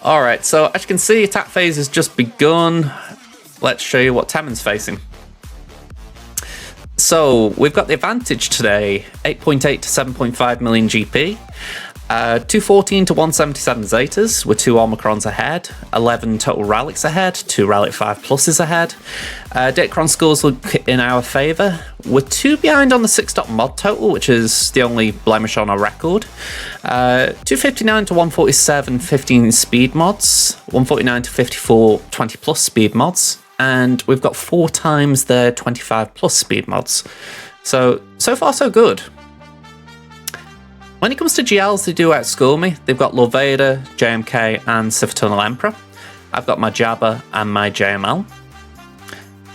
Alright, so as you can see, attack phase has just begun. Let's show you what Temmin's facing. So, we've got the advantage today, 8.8 to 7.5 million GP, 214 to 177 Zetas, with 2 Omicrons ahead, 11 total Relics ahead, 2 Relic 5 Pluses ahead. Datacron scores look in our favour. We're 2 behind on the 6.mod total, which is the only blemish on our record. 259 to 147, 15 speed mods, 149 to 54, 20 plus speed mods. And we've got 4 times their 25 plus speed mods. So far so good. When it comes to GLs, they do outscore me. They've got Lord Vader, JMK, and Sith Eternal Emperor. I've got my Jabba and my JML.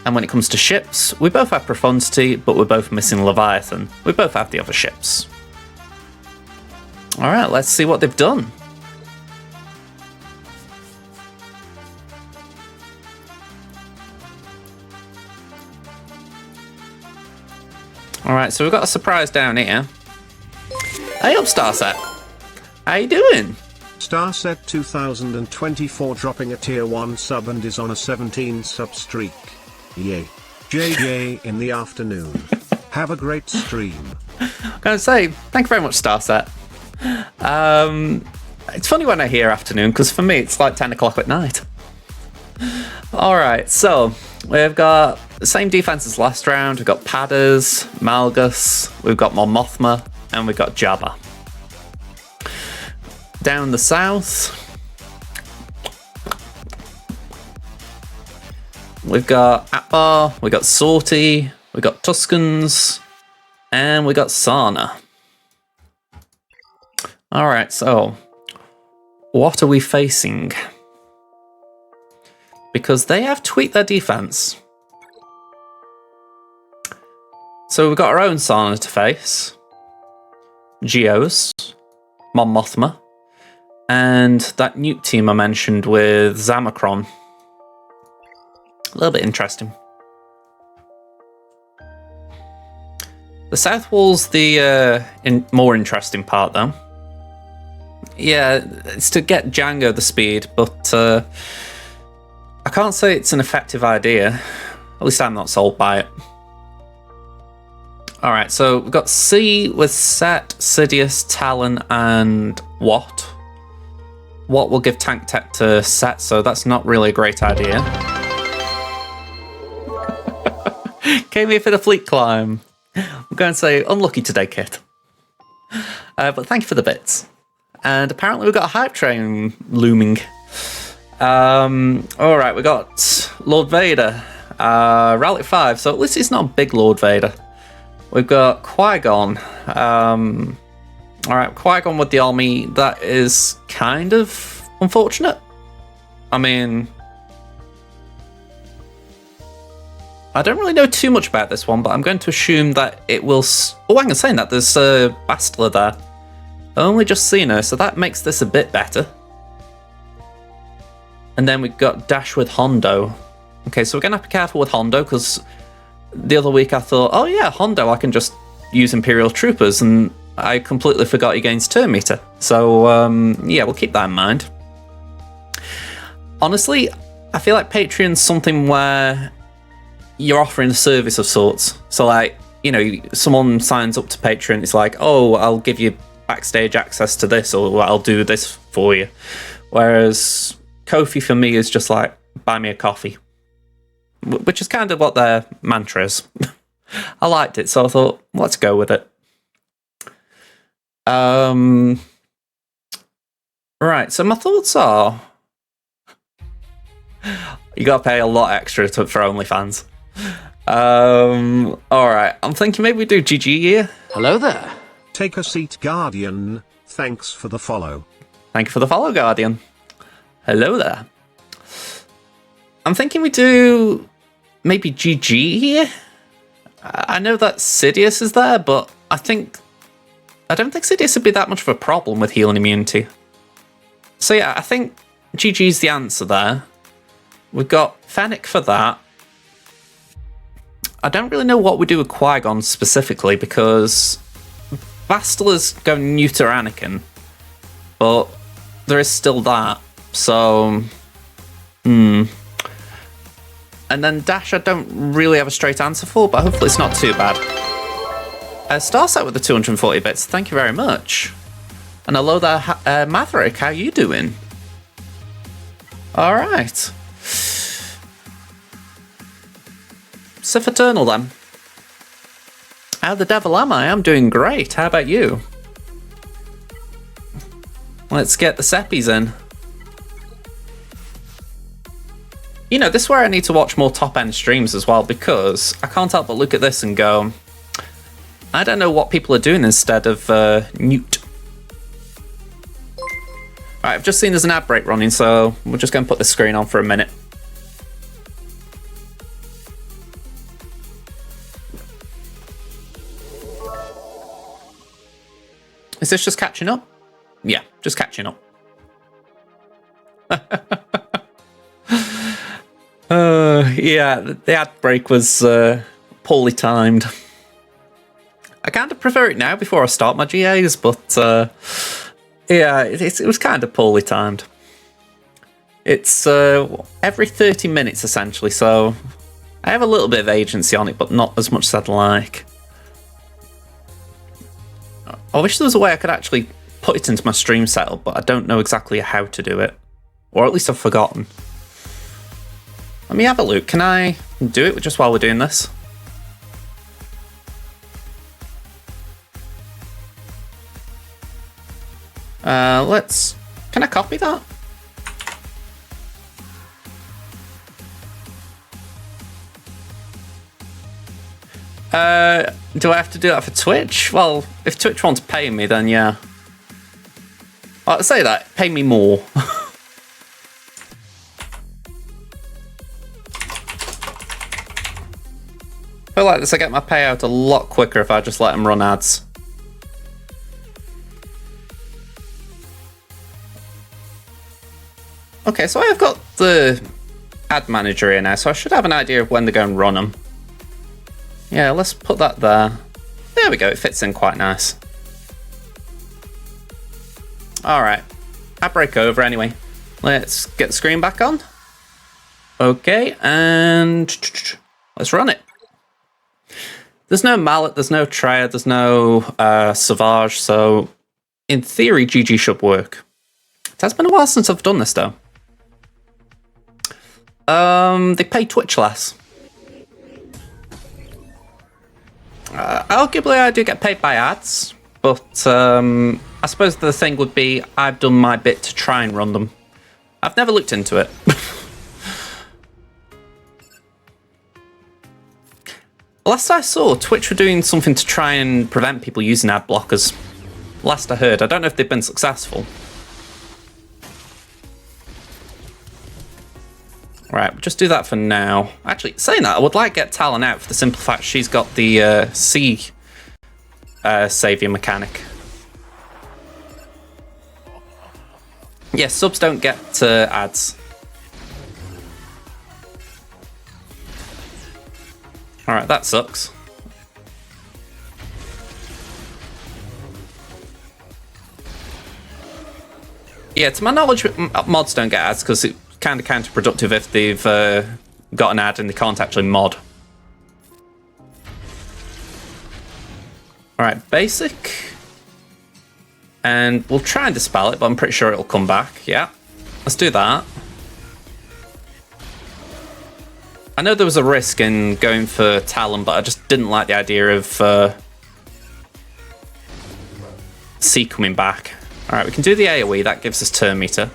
And when it comes to ships, we both have Profundity, but we're both missing Leviathan. We both have the other ships. Alright, let's see what they've done. Alright, so we've got a surprise down here. Hey up, Starset. How you doing? Starset 2024 dropping a tier 1 sub and is on a 17 sub streak. Yay. JJ in the afternoon. Have a great stream. I'm going to say, thank you very much, Starset. It's funny when I hear afternoon, because for me it's like 10 o'clock at night. Alright, so we've got the same defense as last round. We've got Padders, Malgus, we've got Mon Mothma, and we've got Jabba. Down the south, we've got Atbar, we've got Sortie, we've got Tuscans, and we've got Sana. Alright, so what are we facing? Because they have tweaked their defense. So we've got our own Sana to face, Geos, Mon Mothma, and that nuke team I mentioned with Zamacron. A little bit interesting. The south wall's the more interesting part, though. Yeah, it's to get Django the speed, but I can't say it's an effective idea. At least I'm not sold by it. Alright, so we've got C with Set, Sidious, Talon, and Watt. Watt will give tank tech to Set, so that's not really a great idea. Came here for the fleet climb. I'm going to say, unlucky today, Kit. But thank you for the bits. And apparently we've got a hype train looming. Alright, we got Lord Vader, Relic 5, so at least it's not a big Lord Vader. We've got Qui-Gon. Alright, Qui-Gon with the army, that is kind of unfortunate. I mean, I don't really know too much about this one, but I'm going to assume that it will... Oh, hang on, saying that, there's Bastila there. Only just seen her, so that makes this a bit better. And then we've got Dash with Hondo. Okay, so we're going to have to be careful with Hondo, because the other week I thought, oh yeah, Hondo, I can just use Imperial Troopers, and I completely forgot he gains turn meter. So, yeah, we'll keep that in mind. Honestly, I feel like Patreon's something where you're offering a service of sorts. So, like, you know, someone signs up to Patreon, it's like, oh, I'll give you backstage access to this, or I'll do this for you. Whereas Ko-fi for me is just like, buy me a coffee. Which is kind of what their mantra is. I liked it, so I thought, let's go with it. Right, so my thoughts are... You gotta pay a lot extra for OnlyFans. Alright, I'm thinking maybe we do GG here. Hello there. Take a seat, Guardian. Thanks for the follow. Thank you for the follow, Guardian. Hello there. I'm thinking we do maybe GG here. I know that Sidious is there, but I don't think Sidious would be that much of a problem with healing immunity. So yeah, I think GG's the answer there. We've got Fennec for that. I don't really know what we do with Qui-Gon specifically, because Bastila's going neuter Anakin, but there is still that. So, And then dash I don't really have a straight answer for, but hopefully it's not too bad. Starset with the 240 bits, thank you very much. And hello there, Maverick, how you doing? Alright. Sif Eternal then. How the devil am I? I'm doing great, how about you? Let's get the seppies in. You know, this is where I need to watch more top-end streams as well, because I can't help but look at this and go, I don't know what people are doing instead of Newt. Right, I've just seen there's an ad break running, so we're just going to put the screen on for a minute. Is this just catching up? Yeah, just catching up. Yeah, the ad break was poorly timed. I kind of prefer it now before I start my GAs, but yeah, it was kind of poorly timed. It's every 30 minutes essentially, so I have a little bit of agency on it, but not as much as I'd like. I wish there was a way I could actually put it into my stream setup, but I don't know exactly how to do it. Or at least I've forgotten. Let me have a look. Can I do it just while we're doing this? Can I copy that? Do I have to do that for Twitch? Well, if Twitch wants to pay me, then yeah. I'll say that. Pay me more. I feel like this, I get my payout a lot quicker if I just let them run ads. Okay, so I've got the ad manager here now, so I should have an idea of when they're going to run them. Yeah, let's put that there. There we go, it fits in quite nice. Alright, ad break over anyway. Let's get the screen back on. Okay, and let's run it. There's no mallet, there's no triad, there's no Savage, so in theory, GG should work. It has been a while since I've done this though. They pay Twitch less. Arguably, I do get paid by ads, but I suppose the thing would be I've done my bit to try and run them. I've never looked into it. Last I saw, Twitch were doing something to try and prevent people using ad blockers. Last I heard, I don't know if they've been successful. Right, we'll just do that for now. Actually, saying that, I would like to get Talon out for the simple fact she's got the C saviour mechanic. Yeah, subs don't get ads. Alright, that sucks. Yeah, to my knowledge, mods don't get ads because it's kind of counterproductive if they've got an ad and they can't actually mod. Alright, basic. And we'll try and dispel it, but I'm pretty sure it'll come back. Yeah, let's do that. I know there was a risk in going for Talon, but I just didn't like the idea of C coming back. Alright, we can do the AoE, that gives us turn meter.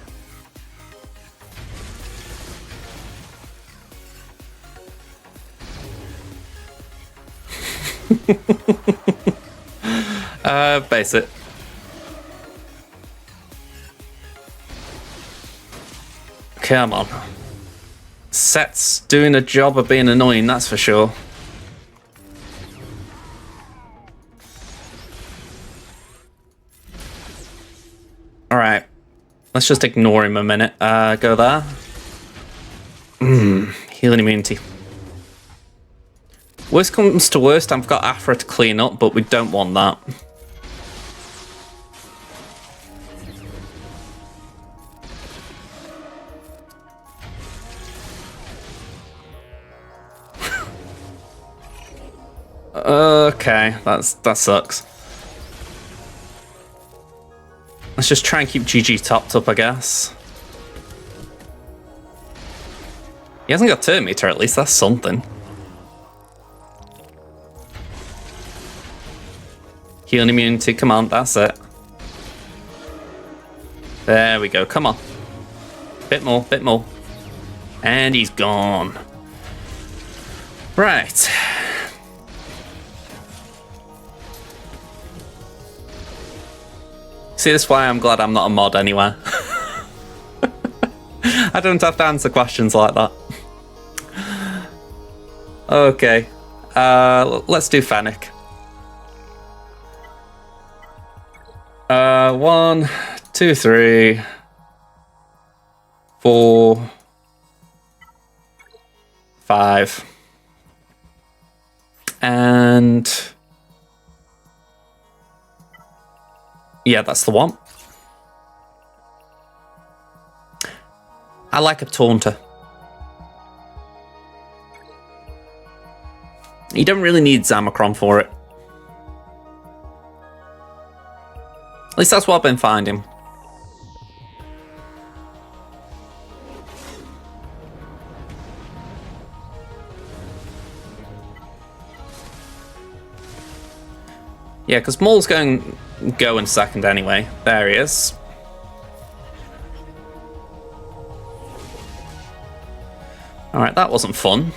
Basic. Come on. Set's doing a job of being annoying, that's for sure. Alright. Let's just ignore him a minute. Go there. Healing immunity. Worst comes to worst, I've got Afra to clean up, but we don't want that. Okay, that sucks. Let's just try and keep GG topped up, I guess. He hasn't got turn meter, at least that's something. Healing immunity, come on, that's it. There we go, come on. Bit more, bit more. And he's gone. Right. See, this is why I'm glad I'm not a mod anywhere. I don't have to answer questions like that. Okay. Let's do Fennec. 1, 2, 3, 4, 5. And yeah, that's the one. I like a taunter. You don't really need Zamacron for it. At least that's what I've been finding. Yeah, because Maul's go in second anyway. There he is. Alright, that wasn't fun.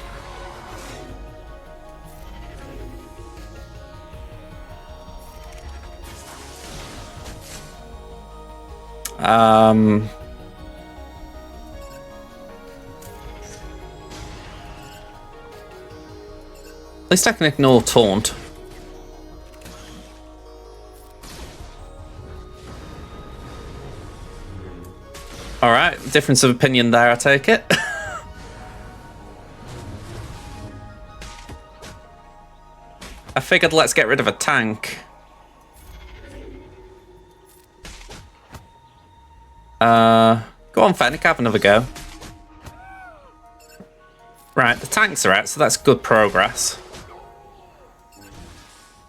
At least I can ignore taunt. Alright, difference of opinion there, I take it. I figured let's get rid of a tank. Go on, Fennec, have another go. Right, the tanks are out, so that's good progress.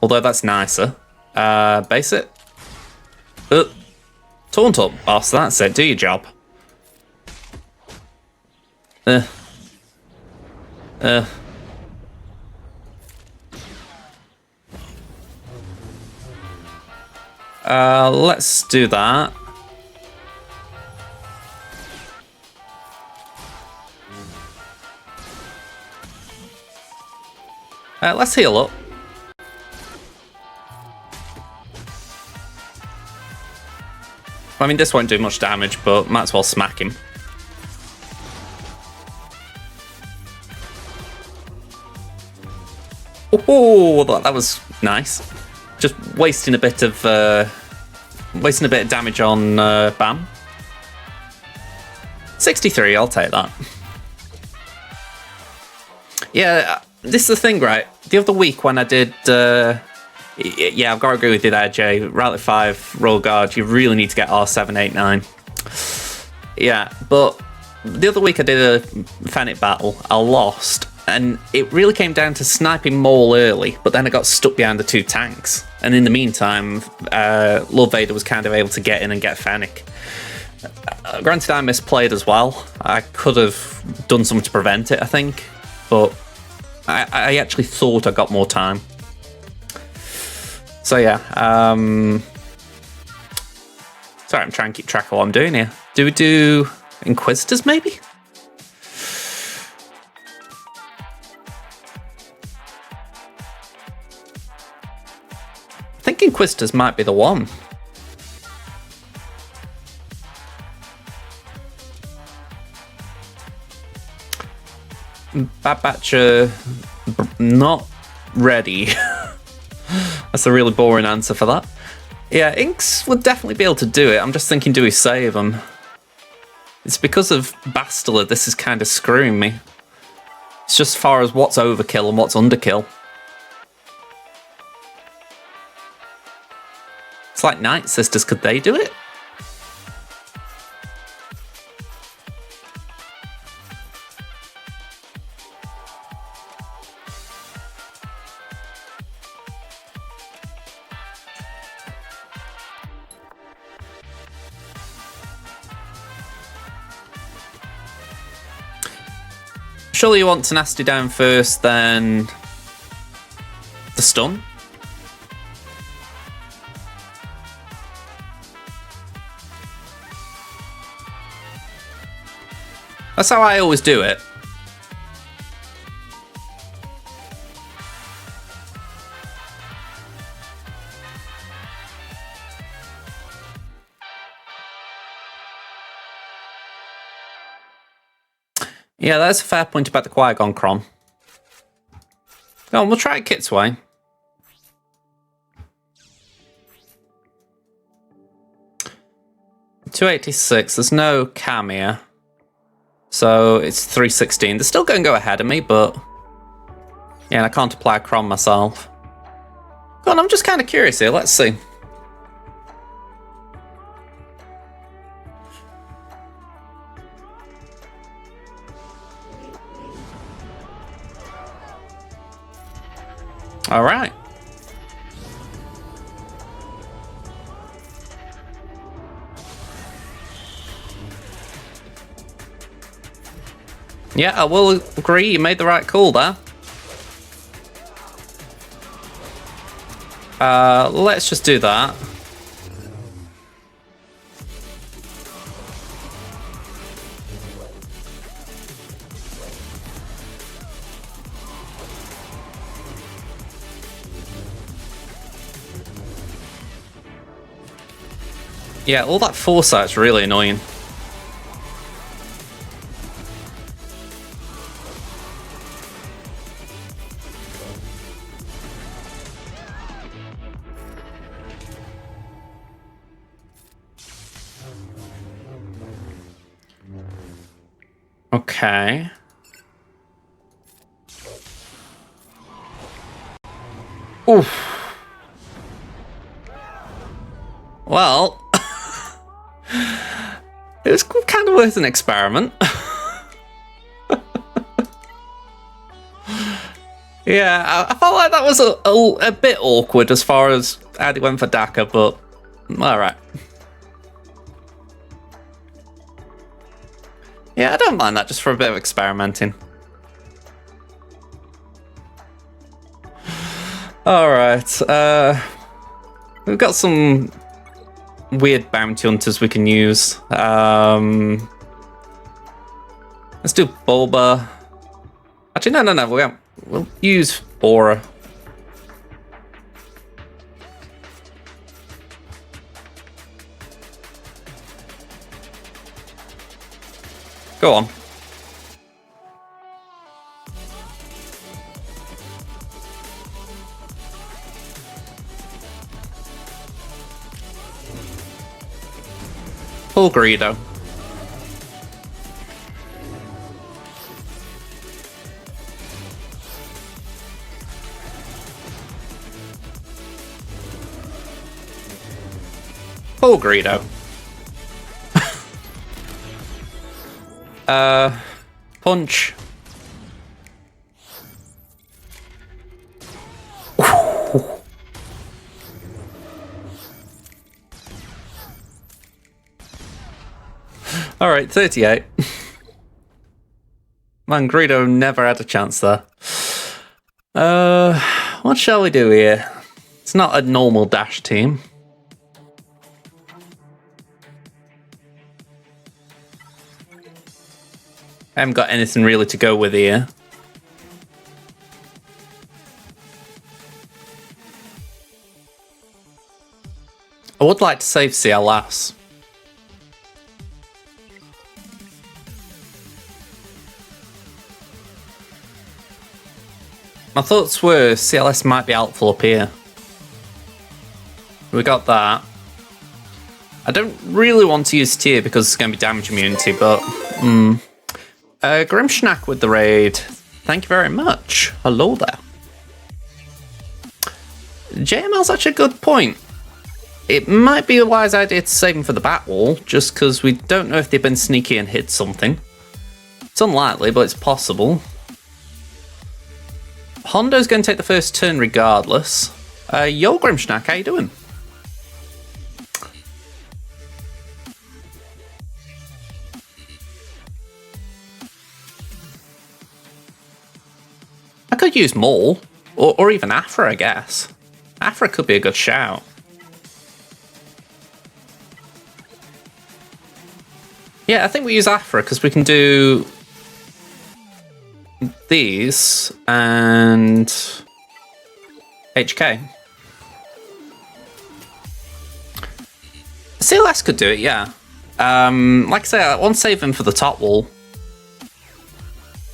Although that's nicer. Base it. Taunt up, boss, that's it, do your job. Let's do that. Let's heal up. I mean, this won't do much damage, but might as well smack him. Oh, that was nice. Just wasting a bit of damage on Bam. 63, I'll take that. Yeah, this is the thing, right? The other week when I did, yeah, I've got to agree with you there, Jay. Rally 5, Royal Guard, you really need to get R789. Yeah, but the other week I did a Fennec battle, I lost, and it really came down to sniping Maul early, but then I got stuck behind the two tanks. And in the meantime, Lord Vader was kind of able to get in and get Fennec. Granted, I misplayed as well. I could have done something to prevent it, I think, but I actually thought I got more time. So yeah, sorry, I'm trying to keep track of what I'm doing here. Do we do Inquisitors, maybe? I think Inquisitors might be the one. Bad Batcher, not ready. That's a really boring answer for that. Yeah, Inks would definitely be able to do it. I'm just thinking, do we save them? It's because of Bastila this is kind of screwing me. It's just as far as what's overkill and what's underkill. It's like Night Sisters, could they do it? Surely you want Tenacity down first, then the stun? That's how I always do it. Yeah, that's a fair point about the Qui-Gon Crom. Go on, we'll try it Kit's way. $286, there's no cam here. So it's 316. They're still going to go ahead of me, but yeah, and I can't apply a Crom myself. Go on, I'm just kind of curious here. Let's see. All right. Yeah, I will agree. You made the right call there. Let's just do that. Yeah, all that foresight's really annoying. Okay. Oof. Well, it was kind of worth an experiment. Yeah, I felt like that was a bit awkward as far as Addy went for Daka, but alright. Yeah, I don't mind that just for a bit of experimenting. Alright, we've got some weird bounty hunters we can use. Let's do Bulba. Actually, no, we'll use Bora. Go on. Pull Greedo. Pull Greedo. Punch. All right, 38. Man, Greedo never had a chance there. What shall we do here? It's not a normal dash team. I haven't got anything really to go with here. I would like to save CLS. My thoughts were CLS might be helpful up here. We got that. I don't really want to use tier because it's going to be damage immunity, but... Grimschnack with the raid. Thank you very much. Hello there. JML's actually a good point. It might be a wise idea to save him for the battle, just because we don't know if they've been sneaky and hid something. It's unlikely, but it's possible. Hondo's going to take the first turn regardless. Yo, Grimschnack, how you doing? could use Maul, or even Afra, I guess. Afra could be a good shout. Yeah, I think we use Afra because we can do these and HK. CLS could do it, yeah. Like I say, I want to save him for the top wall.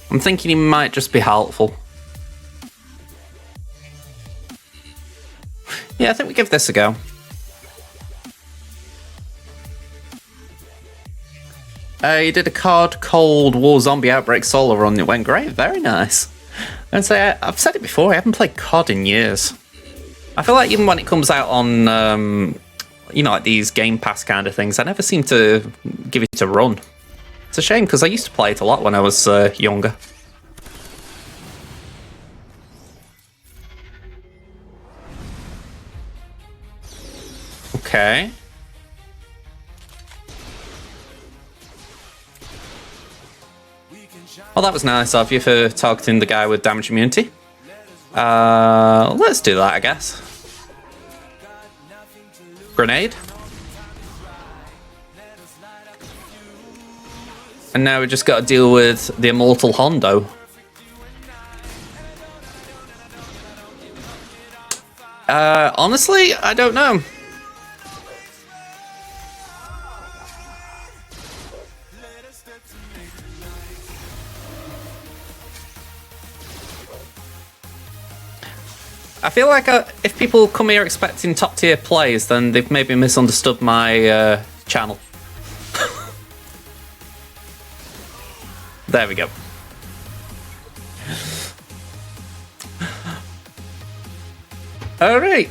I'm thinking he might just be helpful. Yeah, I think we give this a go. You did a card called War Zombie Outbreak Solo run. It went great. Very nice. And so I've said it before, I haven't played COD in years. I feel like even when it comes out on, you know, like these Game Pass kind of things, I never seem to give it a run. It's a shame because I used to play it a lot when I was younger. Okay. Well, that was nice of you for targeting the guy with damage immunity. Let's do that, I guess. Grenade. And now we just got to deal with the immortal Hondo. Honestly, I don't know. I feel like if people come here expecting top tier plays, then they've maybe misunderstood my channel. There we go. Alright.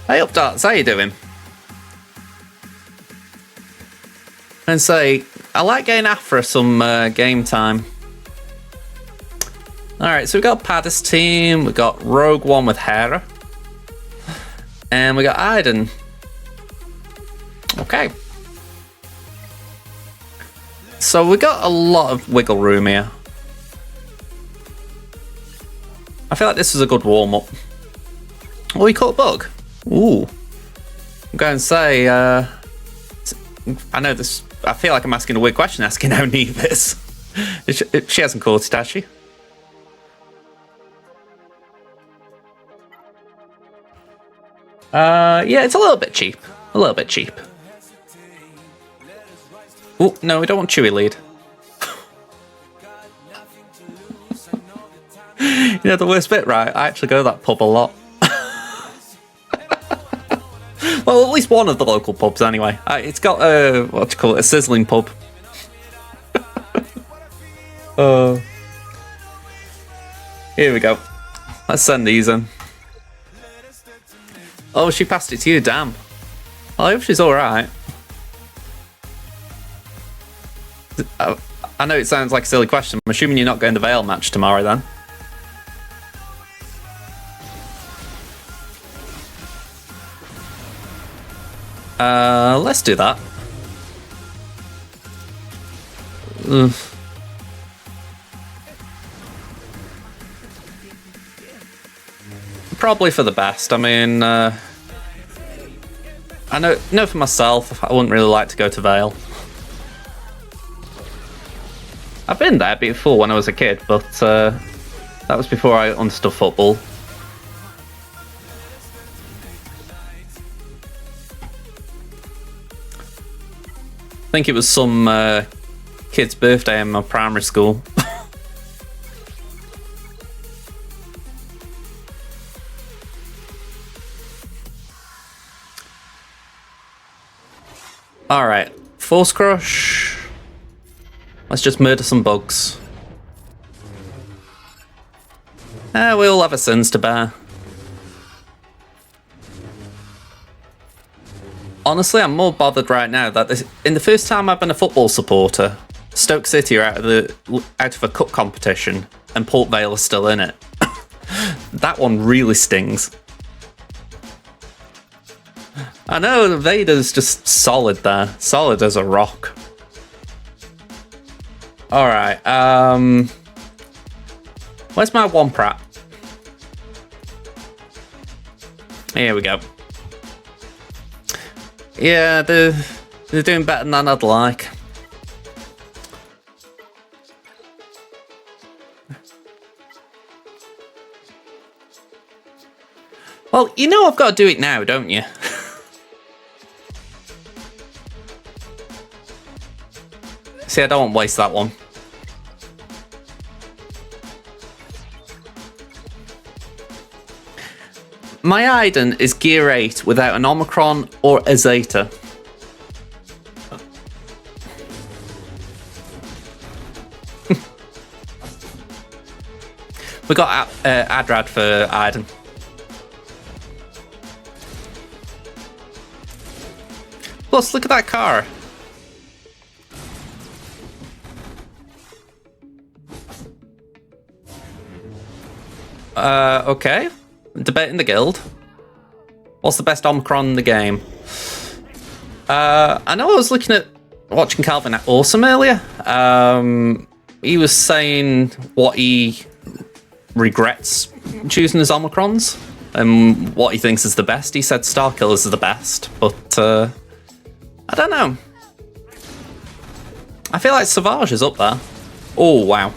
Hey up, Darts, how you doing? And say, I like getting Afra some game time. Alright, so we got Paddy's team, we got Rogue One with Hera, and we got Aiden. Okay. So we got a lot of wiggle room here. I feel like this is a good warm-up. Oh, he caught a bug. Ooh. I'm going to say, I know this, I feel like I'm asking a weird question, asking how neat this. She hasn't caught it, has she? Yeah, it's a little bit cheap. A little bit cheap. Oh, no, we don't want Chewy lead. You know the worst bit, right? I actually go to that pub a lot. Well, at least one of the local pubs, anyway. It's got a, what do you call it, a sizzling pub. Here we go. Let's send these in. Oh, she passed it to you, damn. I hope she's alright. I know it sounds like a silly question. I'm assuming you're not going to the Vale match tomorrow then. Let's do that. Ugh. Probably for the best. I mean, I know for myself, I wouldn't really like to go to Vale. I've been there before when I was a kid, but that was before I understood football. I think it was some kid's birthday in my primary school. Alright, Force Crush. Let's just murder some bugs. We all have our sins to bear. Honestly, I'm more bothered right now that in the first time I've been a football supporter, Stoke City are out of a cup competition and Port Vale is still in it. That one really stings. I know, Vader's just solid there. Solid as a rock. Alright, where's my one prat? Here we go. Yeah, they're doing better than I'd like. Well, you know I've got to do it now, don't you? See, I don't want to waste that one. My Iden is Gear 8 without an Omicron or a Zeta. We got Adrad for Iden. Plus, look at that car. Okay. Debate in the guild. What's the best Omicron in the game? I know I was watching Calvin at Awesome earlier. He was saying what he regrets choosing as Omicrons and what he thinks is the best. He said Starkillers is the best, but I don't know. I feel like Savage is up there. Oh, wow.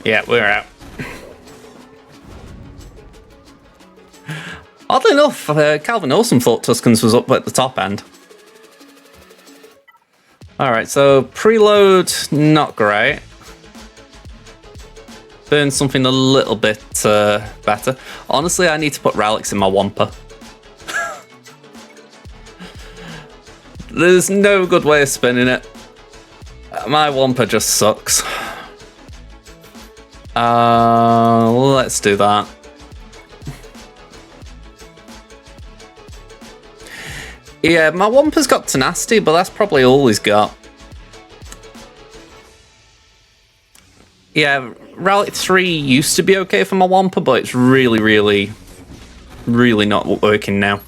Yeah, we're out. Oddly enough, Calvin Awesome thought Tuscans was up at the top end. Alright, so preload, not great. Burn something a little bit better. Honestly, I need to put relics in my Wampa. There's no good way of spinning it. My Wampa just sucks. Let's do that. Yeah, my Wampa's got tenacity, but that's probably all he's got. Yeah, Relic 3 used to be okay for my Wampa, but it's really, really, really not working now.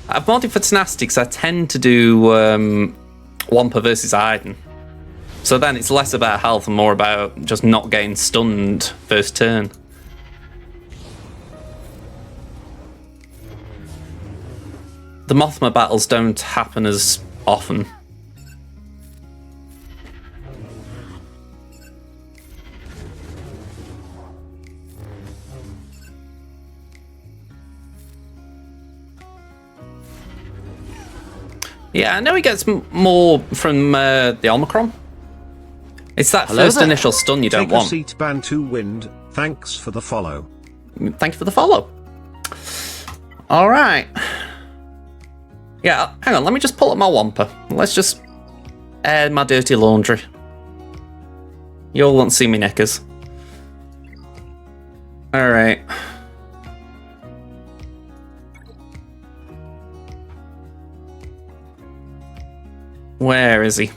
I've modded for tenacity because I tend to do Wampa versus Iden. So then it's less about health and more about just not getting stunned first turn. The Mothma battles don't happen as often. Yeah, I know he gets more from the Omicron. It's that first initial stun you don't want. Take a seat, Bantu Wind. Thanks for the follow. Thank you for the follow. All right. Yeah, hang on. Let me just pull up my Wampa. Let's just air my dirty laundry. You all won't see me knickers. All right. Where is he?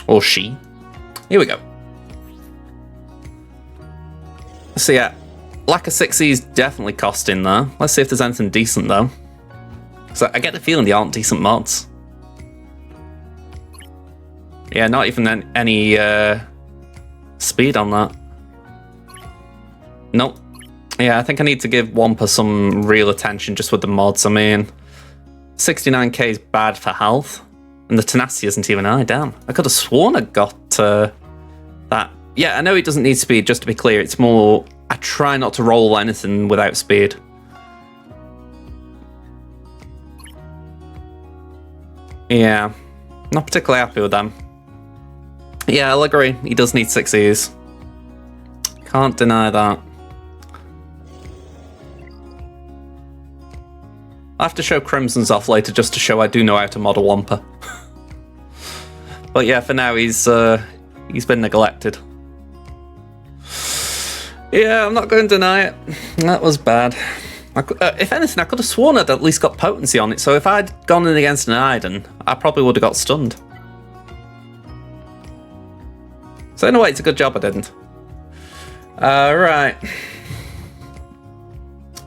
Or she? Here we go. So yeah, lack of 6E is definitely costing there. Let's see if there's anything decent though. So I get the feeling they aren't decent mods. Yeah, not even any speed on that. Nope. Yeah, I think I need to give Wampa some real attention just with the mods. I mean, 69k is bad for health. And the tenacity isn't even high. Damn. I could have sworn I got that. Yeah, I know it doesn't need speed, just to be clear. It's more, I try not to roll anything without speed. Yeah, not particularly happy with them. Yeah, I'll agree. He does need 6Es. Can't deny that. I'll have to show Crimson's off later just to show I do know how to mod a Wampa. But yeah, for now he's been neglected. Yeah, I'm not going to deny it. That was bad. If anything, I could have sworn I'd at least got potency on it, so if I'd gone in against an Iden, I probably would have got stunned. So in a way, it's a good job I didn't. Right.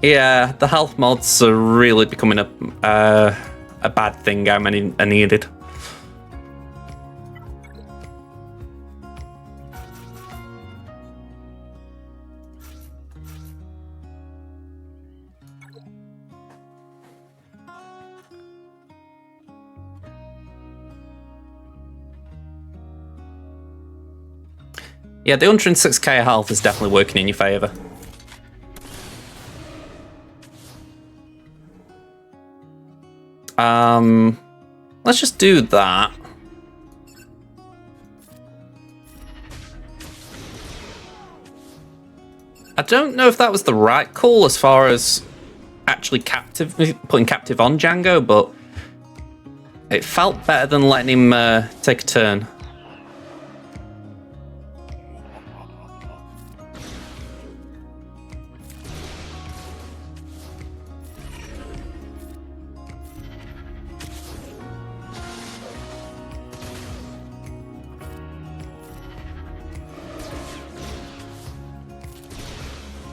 Yeah, the health mods are really becoming a bad thing. How many are needed? Yeah, the 106k health is definitely working in your favour. Let's just do that. I don't know if that was the right call as far as actually putting captive on Django, but it felt better than letting him take a turn.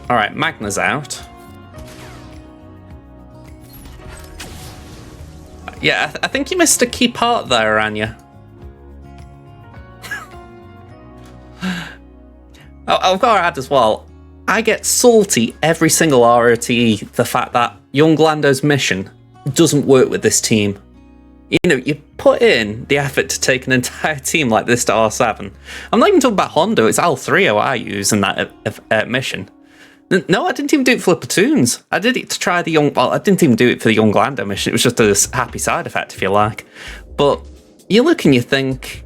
Alright, Magna's out. Yeah, I think you missed a key part there, Anya. I've got to add as well, I get salty every single ROTE the fact that young Lando's mission doesn't work with this team. You know, you put in the effort to take an entire team like this to R7. I'm not even talking about Hondo, it's Al3O I use in that mission. No, I didn't even do it for the platoons. I did it to try the young... Well, I didn't even do it for the young Lando mission. It was just a happy side effect, if you like. But you look and you think,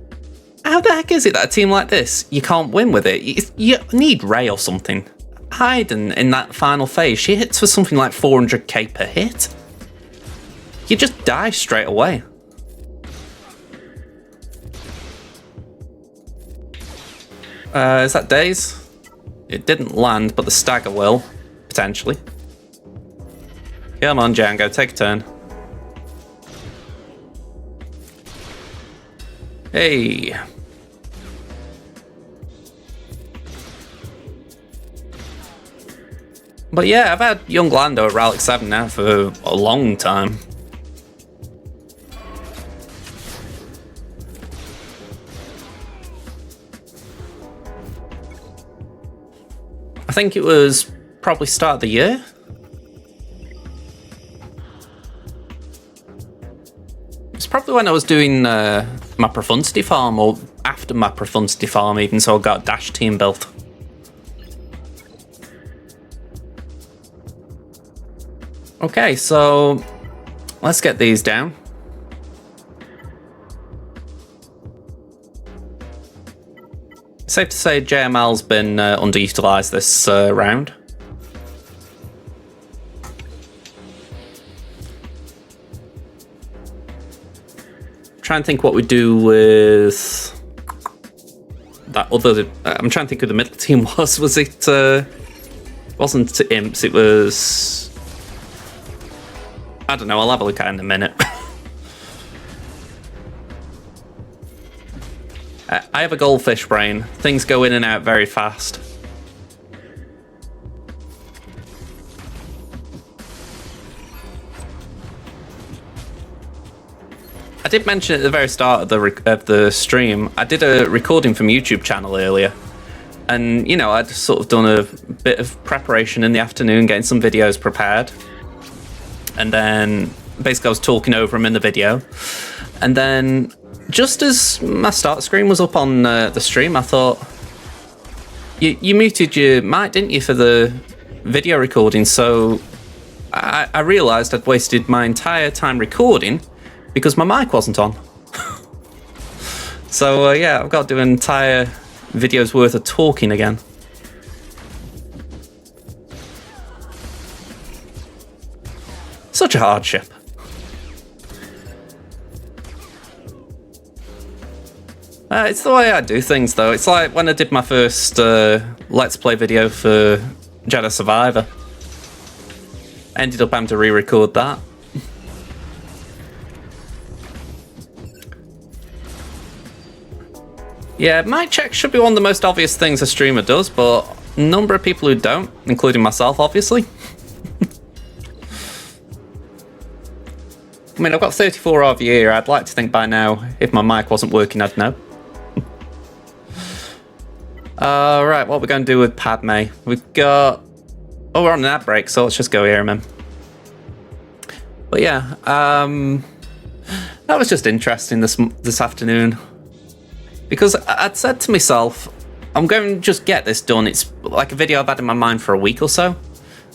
how the heck is it that a team like this, you can't win with it? You need Ray or something. Hayden, in that final phase, she hits for something like 400k per hit. You just die straight away. Is that Days? It didn't land, but the stagger will, potentially. Come on, Django, take a turn. Hey. But yeah, I've had young Lando at Relic 7 now for a long time. I think it was probably start of the year. It's probably when I was doing my profundity farm, or after my profundity farm even, so I got a dash team built. Okay, so let's get these down. Safe to say JML's been underutilized this round. Try and think what we do with that other... I'm trying to think who the middle team was. Was it... wasn't Imps, it was... I don't know, I'll have a look at it in a minute. I have a goldfish brain. Things go in and out very fast. I did mention at the very start of the stream, I did a recording from YouTube channel earlier. And, you know, I'd sort of done a bit of preparation in the afternoon, getting some videos prepared. And then, basically I was talking over them in the video. And then... just as my start screen was up on the stream, I thought, you muted your mic, didn't you, for the video recording? So I realised I'd wasted my entire time recording because my mic wasn't on. So yeah, I've got to do an entire video's worth of talking again. Such a hardship. It's the way I do things, though. It's like when I did my first Let's Play video for Jedi Survivor. I ended up having to re-record that. Yeah, mic check should be one of the most obvious things a streamer does, but a number of people who don't, including myself, obviously. I mean, I've got 34 RV here. I'd like to think by now, if my mic wasn't working, I'd know. Right, what we're going to do with Padme. We've got... Oh, we're on an ad break, so let's just go hear him. But yeah, that was just interesting this afternoon. Because I'd said to myself, I'm going to just get this done. It's like a video I've had in my mind for a week or so.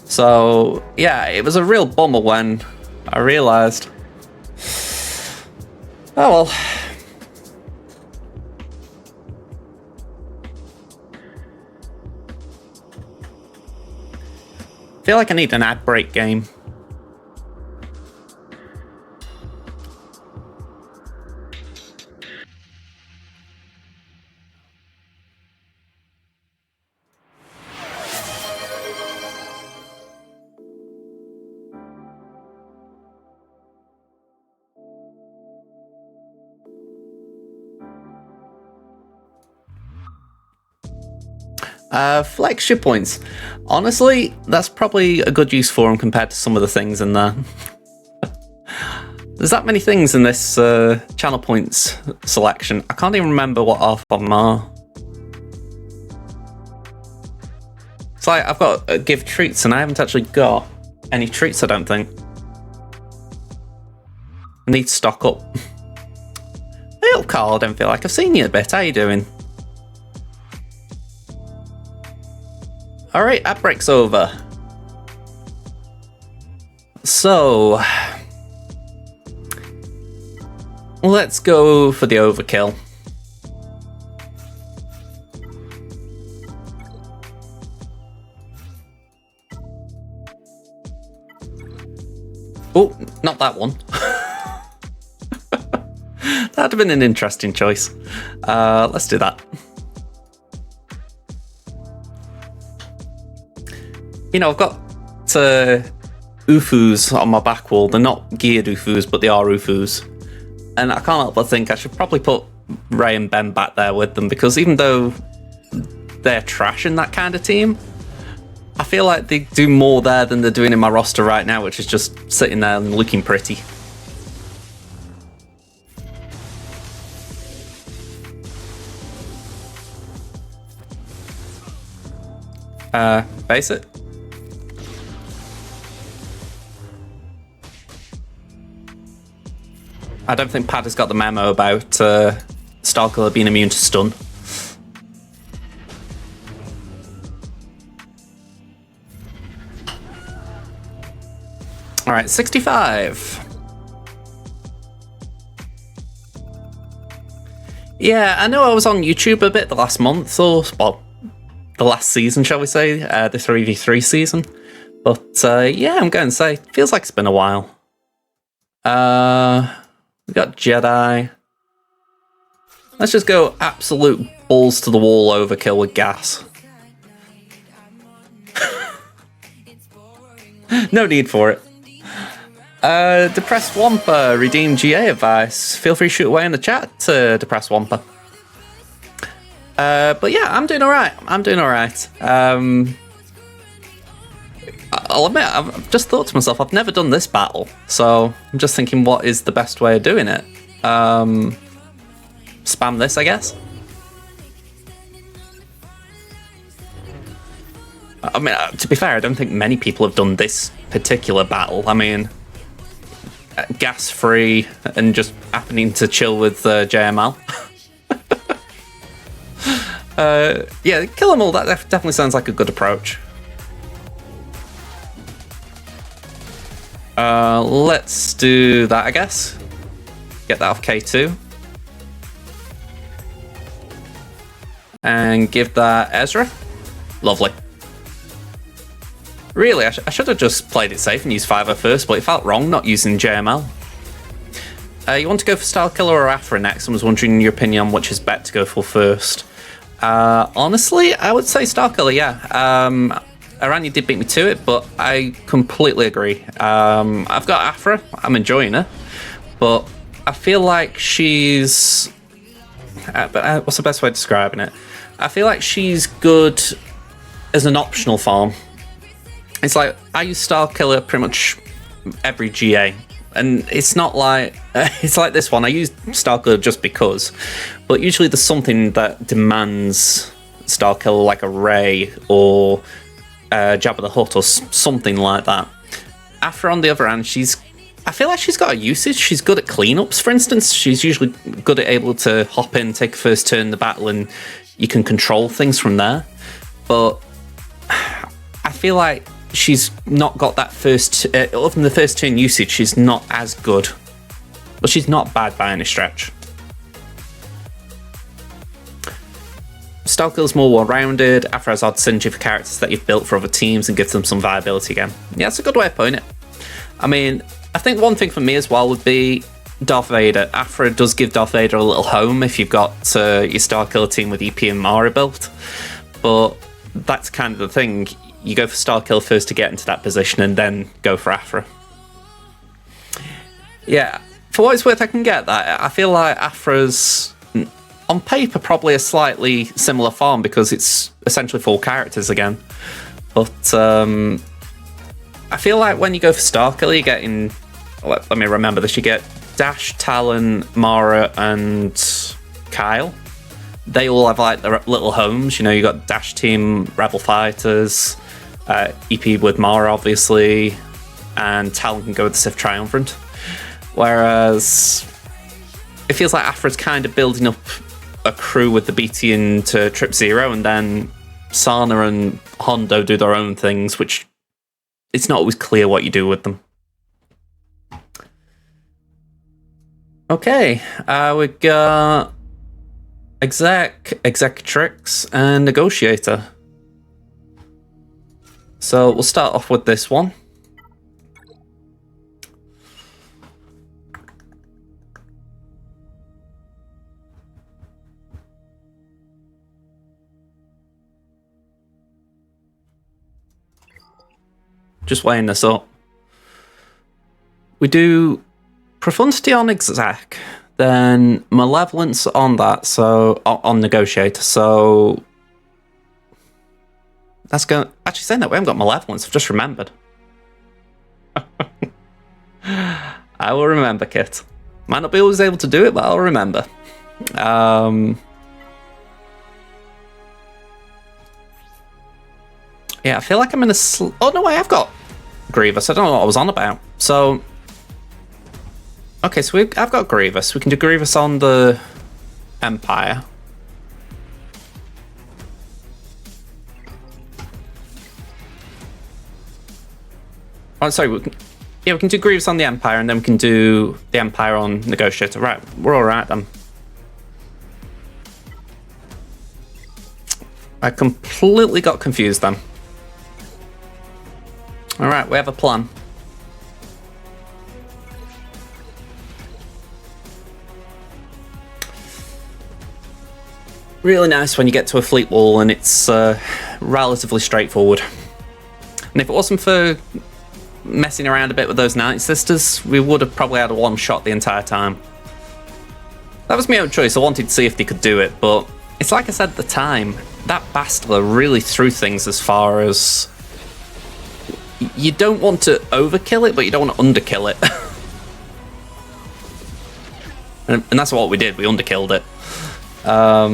So, yeah, it was a real bummer when I realised... Oh, well. I feel like I need an ad break game. Flexure points. Honestly, that's probably a good use for them compared to some of the things in there. There's that many things in this channel points selection. I can't even remember what half of them are. It's like I've got give treats and I haven't actually got any treats, I don't think. I need to stock up. Hey up, Carl, I don't feel like I've seen you a bit. How you doing? Alright, ad break's over. So... let's go for the overkill. Oh, not that one. That'd have been an interesting choice. Let's do that. You know, I've got UFUs on my back wall. They're not geared UFUs, but they are UFUs. And I can't help but think I should probably put Ray and Ben back there with them, because even though they're trash in that kind of team, I feel like they do more there than they're doing in my roster right now, which is just sitting there and looking pretty. Base it. I don't think Pad has got the memo about Starkiller being immune to stun. Alright, 65. Yeah, I know I was on YouTube a bit the last month, or, well, the last season, shall we say, the 3v3 season. But, yeah, I'm going to say, feels like it's been a while. We got Jedi. Let's just go absolute balls to the wall overkill with gas. No need for it. Depressed Wampa, redeem GA advice. Feel free to shoot away in the chat, Depressed Wampa. But yeah, I'm doing alright. I'm doing alright. I'll admit, I've just thought to myself, I've never done this battle, so I'm just thinking, what is the best way of doing it? Spam this, I guess? I mean, to be fair, I don't think many people have done this particular battle. I mean, gas-free and just happening to chill with JML. Yeah, kill them all, that definitely sounds like a good approach. Let's do that, I guess. Get that off K2. And give that Ezra. Lovely. Really, I should have just played it safe and used 5 first, but it felt wrong not using JML. You want to go for Starkiller or Afra next? I was wondering your opinion on which is better to go for first. Honestly, I would say Starkiller, yeah. Aranya did beat me to it, but I completely agree. I've got Afra, I'm enjoying her, but I feel like she's... what's the best way of describing it? I feel like she's good as an optional farm. It's like I use Star Killer pretty much every GA, and it's not like it's like this one. I use Star Killer just because, but usually there's something that demands Star Killer, like a Ray or Jabba the Hutt or something like that. Afra, on the other hand, I feel like she's got a usage. She's good at cleanups, for instance. She's usually good at able to hop in, take a first turn in the battle, and you can control things from there. But I feel like she's not got that first... other than the first turn usage, she's not as good. But she's not bad by any stretch. Stalker's more well-rounded. Afra has odd synergy for characters that you've built for other teams and gives them some viability again. Yeah, that's a good way of putting it. I mean, I think one thing for me as well would be Darth Vader. Afra does give Darth Vader a little home if you've got your Starkiller team with EP and Mara built. But that's kind of the thing. You go for Starkiller first to get into that position and then go for Afra. Yeah, for what it's worth, I can get that. I feel like Afra's, on paper, probably a slightly similar farm because it's essentially 4 characters again. But I feel like when you go for Starkiller, you're getting... Let me remember this. You get Dash, Talon, Mara, and Kyle. They all have like their little homes. You know, you got Dash Team, Rebel Fighters, EP with Mara, obviously, and Talon can go with the Sith Triumvirate. Whereas it feels like Afra's kind of building up a crew with the BT into Trip Zero, and then Sana and Hondo do their own things, which it's not always clear what you do with them. Okay, we got Executrix, and Negotiator. So we'll start off with this one. Just weighing this up. We do Profundity on Exec, then Malevolence on that, so on Negotiator. So that's going. Actually, saying that we haven't got Malevolence, I've just remembered. I will remember, Kit. Might not be always able to do it, but I'll remember. Yeah, I feel like I'm in a... Oh, no, I have got Grievous. I don't know what I was on about. So... Okay, so I've got Grievous. We can do Grievous on the Empire. Oh, sorry. We can do Grievous on the Empire, and then we can do the Empire on Negotiator. Right, we're all right then. I completely got confused then. All right, we have a plan. Really nice when you get to a fleet wall and it's relatively straightforward. And if it wasn't for messing around a bit with those Night Sisters, we would have probably had a one shot the entire time. That was my own choice. I wanted to see if they could do it, but it's like I said at the time, that Bastila really threw things as far as you don't want to overkill it, but you don't want to underkill it. and that's what we did. We underkilled it. I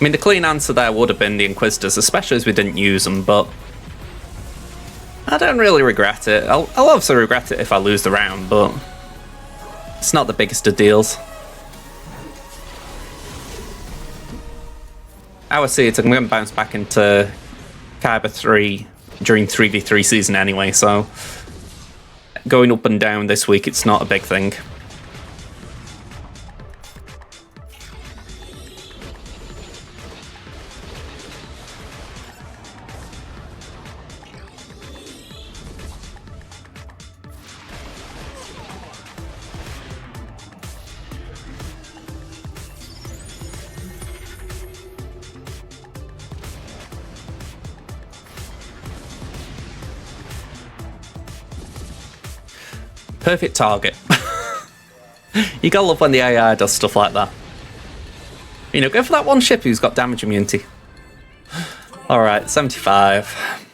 mean, the clean answer there would have been the Inquisitors, especially as we didn't use them, but I don't really regret it. I'll obviously regret it if I lose the round, but it's not the biggest of deals. I would see it, I'm going to bounce back into Kyber 3 during 3v3 season anyway, so going up and down this week, it's not a big thing. Perfect target. You gotta love when the AI does stuff like that. You know, go for that one ship who's got damage immunity. Alright, 75.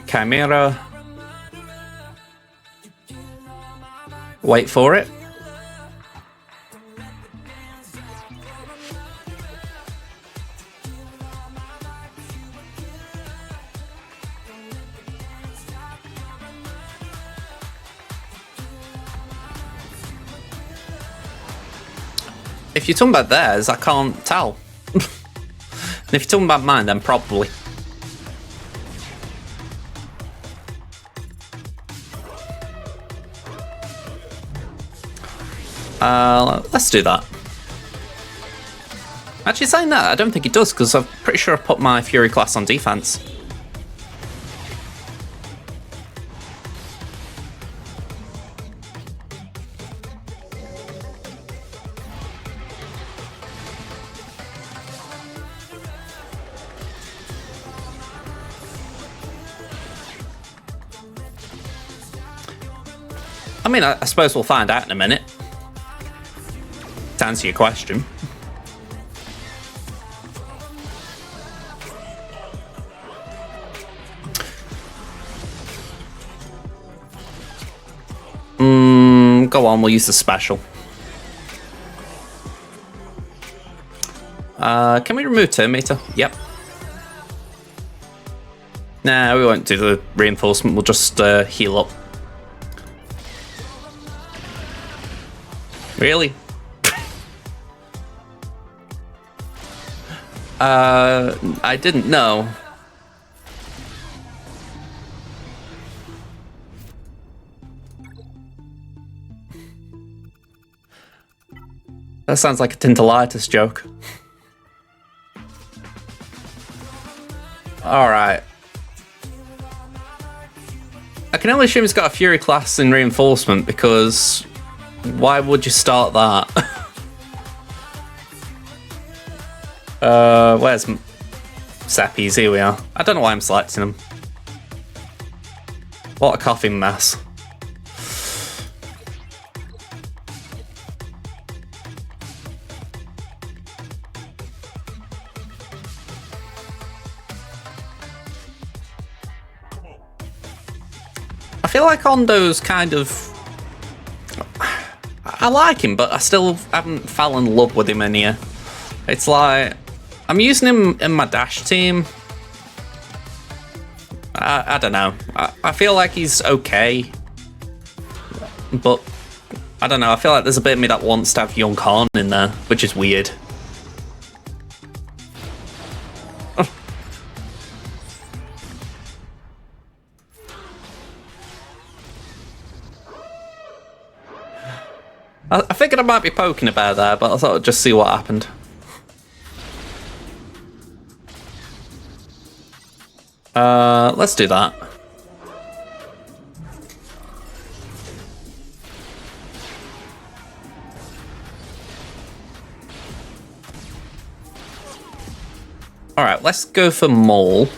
Chimera. Wait for it. If you're talking about theirs, I can't tell. And if you're talking about mine, then probably. Let's do that. Actually, saying that, I don't think it does, because I'm pretty sure I put my Fury class on defense. I mean, I suppose we'll find out in a minute. To answer your question. Go on, we'll use the special. Can we remove turn meter? Yep. Nah, we won't do the reinforcement, we'll just heal up. Really? I didn't know. That sounds like a Tintellitis joke. Alright. I can only assume he's got a Fury class in reinforcement, because why would you start that? Where's Seppies? Here we are. I don't know why I'm selecting them. What a coughing mess. I feel like Hondo's kind of... I like him, but I still haven't fallen in love with him in here. It's like... I'm using him in my Dash team. I don't know. I feel like he's okay. But, I don't know. I feel like there's a bit of me that wants to have Young Khan in there, which is weird. I figured I might be poking about there, but I thought I'd just see what happened. Let's do that. Alright, let's go for Mole.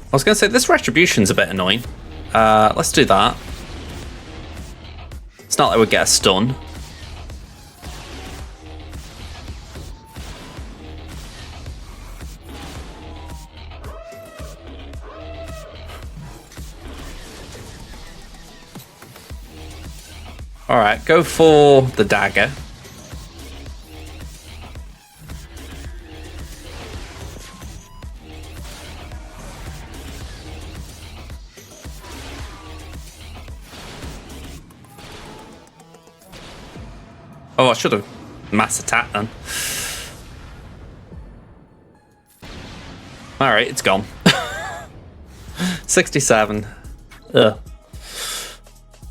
I was going to say, this Retribution's a bit annoying. Let's do that. It's not like we'd get a stun. Alright, go for the dagger. Oh, I should have mass attacked then. Alright, it's gone. 67. Ugh.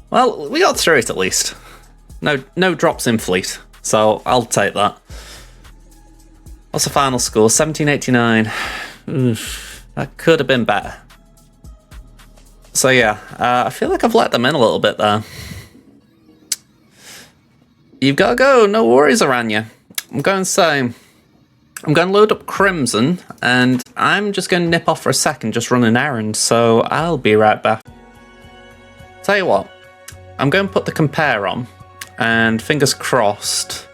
Well, we got through it at least. No drops in fleet, so I'll take that. What's the final score? 1789. Oof, that could have been better. So yeah, I feel like I've let them in a little bit there. You've got to go. No worries, Aranya. I'm going to say, I'm going to load up Crimson, and I'm just going to nip off for a second, just run an errand, so I'll be right back. Tell you what, I'm going to put the compare on, and fingers crossed.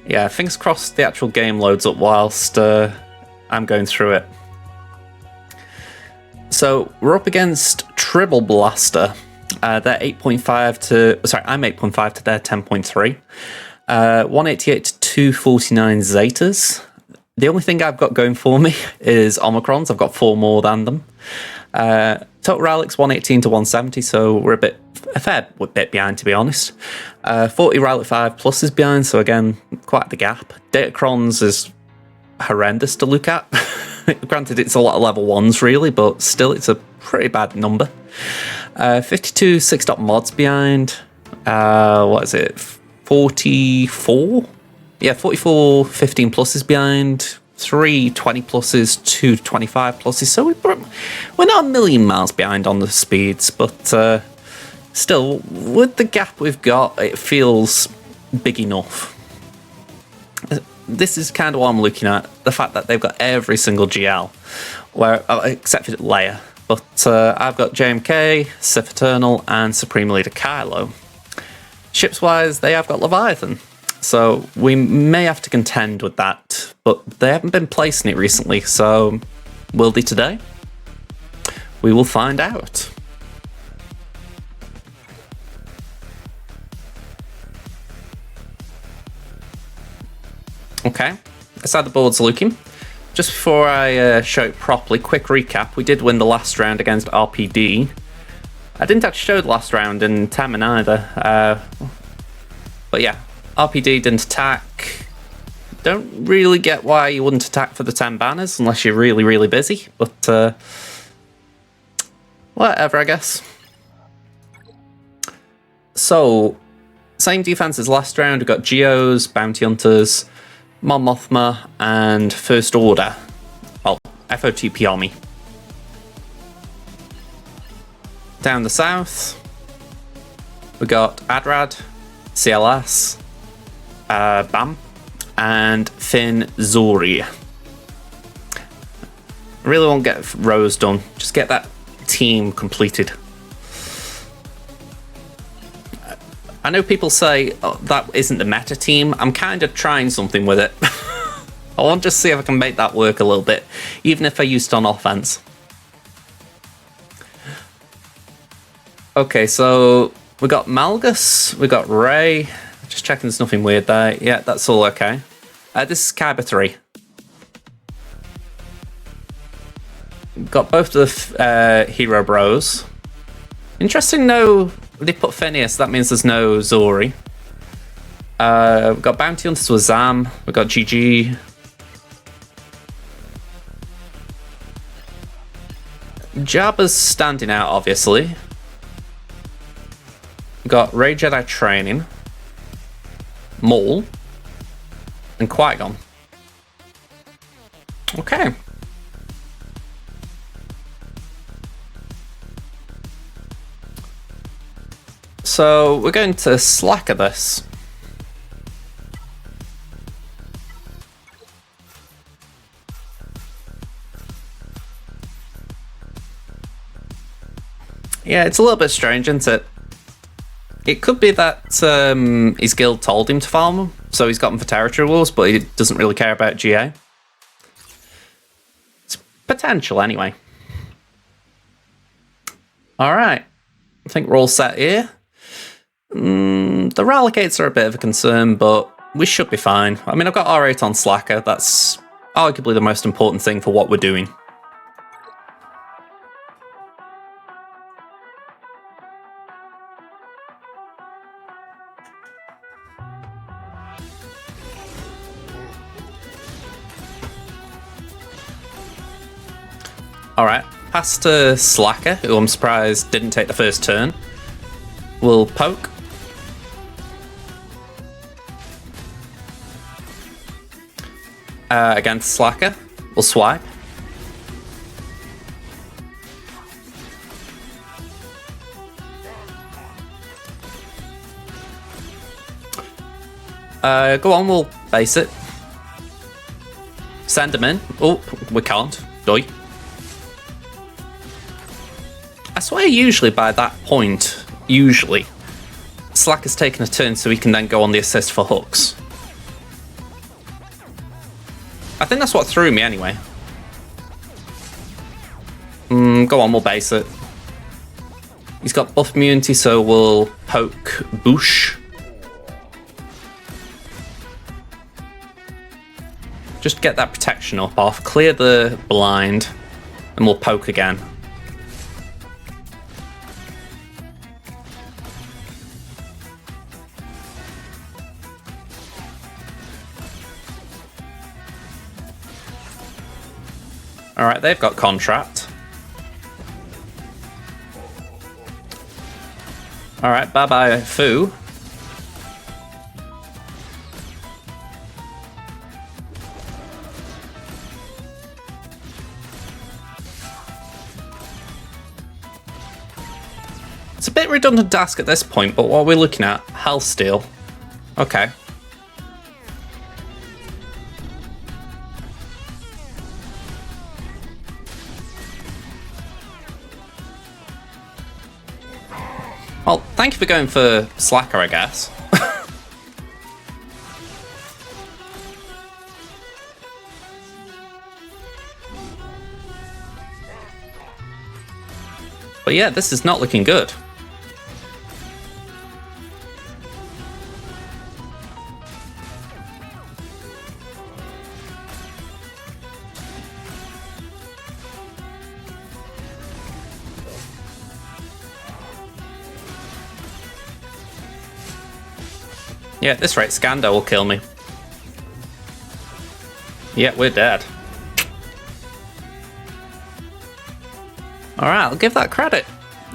Yeah, fingers crossed the actual game loads up whilst I'm going through it. So we're up against Tribble Blaster. They're 8.5 to... Sorry, I'm 8.5 to their 10.3. 188 to 249 Zetas. The only thing I've got going for me is Omicrons. I've got 4 more than them. Total Relics 118 to 170, so we're a fair bit behind, to be honest. 40 Relic 5 plus is behind, so again, quite the gap. Datacrons is horrendous to look at. Granted, it's a lot of level 1s, really, but still, it's a pretty bad number. 52 6.mods behind. What is it? 44? Yeah, 44 15 pluses behind. 3 20 pluses, 2 25 pluses. So we're not a million miles behind on the speeds, but still, with the gap we've got, it feels big enough. This is kind of what I'm looking at. The fact that they've got every single GL, except for Leia. But I've got JMK, Sith Eternal, and Supreme Leader Kylo. Ships-wise, they have got Leviathan. So we may have to contend with that, but they haven't been placing it recently, so will they today? We will find out. Okay, that's how the board's looking. Just before I show it properly, quick recap. We did win the last round against RPD. I didn't actually show the last round in Temmin either. But yeah, RPD didn't attack. Don't really get why you wouldn't attack for the 10 banners unless you're really, really busy. But whatever, I guess. So, same defense as last round. We've got Geos, Bounty Hunters, Mon Mothma, and First Order. Well, FOTP Army. Down the south, we got Adrad, CLS, Bam, and Finn Zori. Really won't get rows done. Just get that team completed. I know people say, oh, that isn't the meta team. I'm kind of trying something with it. I want to see if I can make that work a little bit, even if I use it on offense. Okay, so we got Malgus, we got Ray. Just checking there's nothing weird there. Yeah, that's all okay. This is Kyber 3. Got both of the hero bros. Interesting, no, they put Phineas, that means there's no Zori. We've got Bounty Hunters with Zam, we've got GG. Jabba's standing out, obviously. We've got Rey Jedi Training, Maul, and Qui-Gon. Okay. So we're going to slacker this. Yeah, it's a little bit strange, isn't it? It could be that his guild told him to farm them, so he's got them for territory wars, but he doesn't really care about GA. It's potential, anyway. Alright. I think we're all set here. The Relegates are a bit of a concern, but we should be fine. I mean, I've got R8 on Slacker. That's arguably the most important thing for what we're doing. Alright, pass to Slacker, who I'm surprised didn't take the first turn. We'll poke. Against Slacker, we'll swipe. Go on, we'll base it. Send him in. Oh, we can't. Doi. I swear usually by that point, Slack has taken a turn so he can then go on the assist for hooks. I think that's what threw me anyway. Go on, we'll base it. He's got buff immunity, so we'll poke Boosh. Just get that protection up off, clear the blind, and we'll poke again. Alright, they've got contract. Alright, bye-bye, Foo. It's a bit redundant to ask at this point, but what are we looking at? Hellsteel. Okay. Well, thank you for going for Slacker, I guess. But yeah, this is not looking good. Yeah, at this rate, Skandar will kill me. Yeah, we're dead. Alright, I'll give that credit.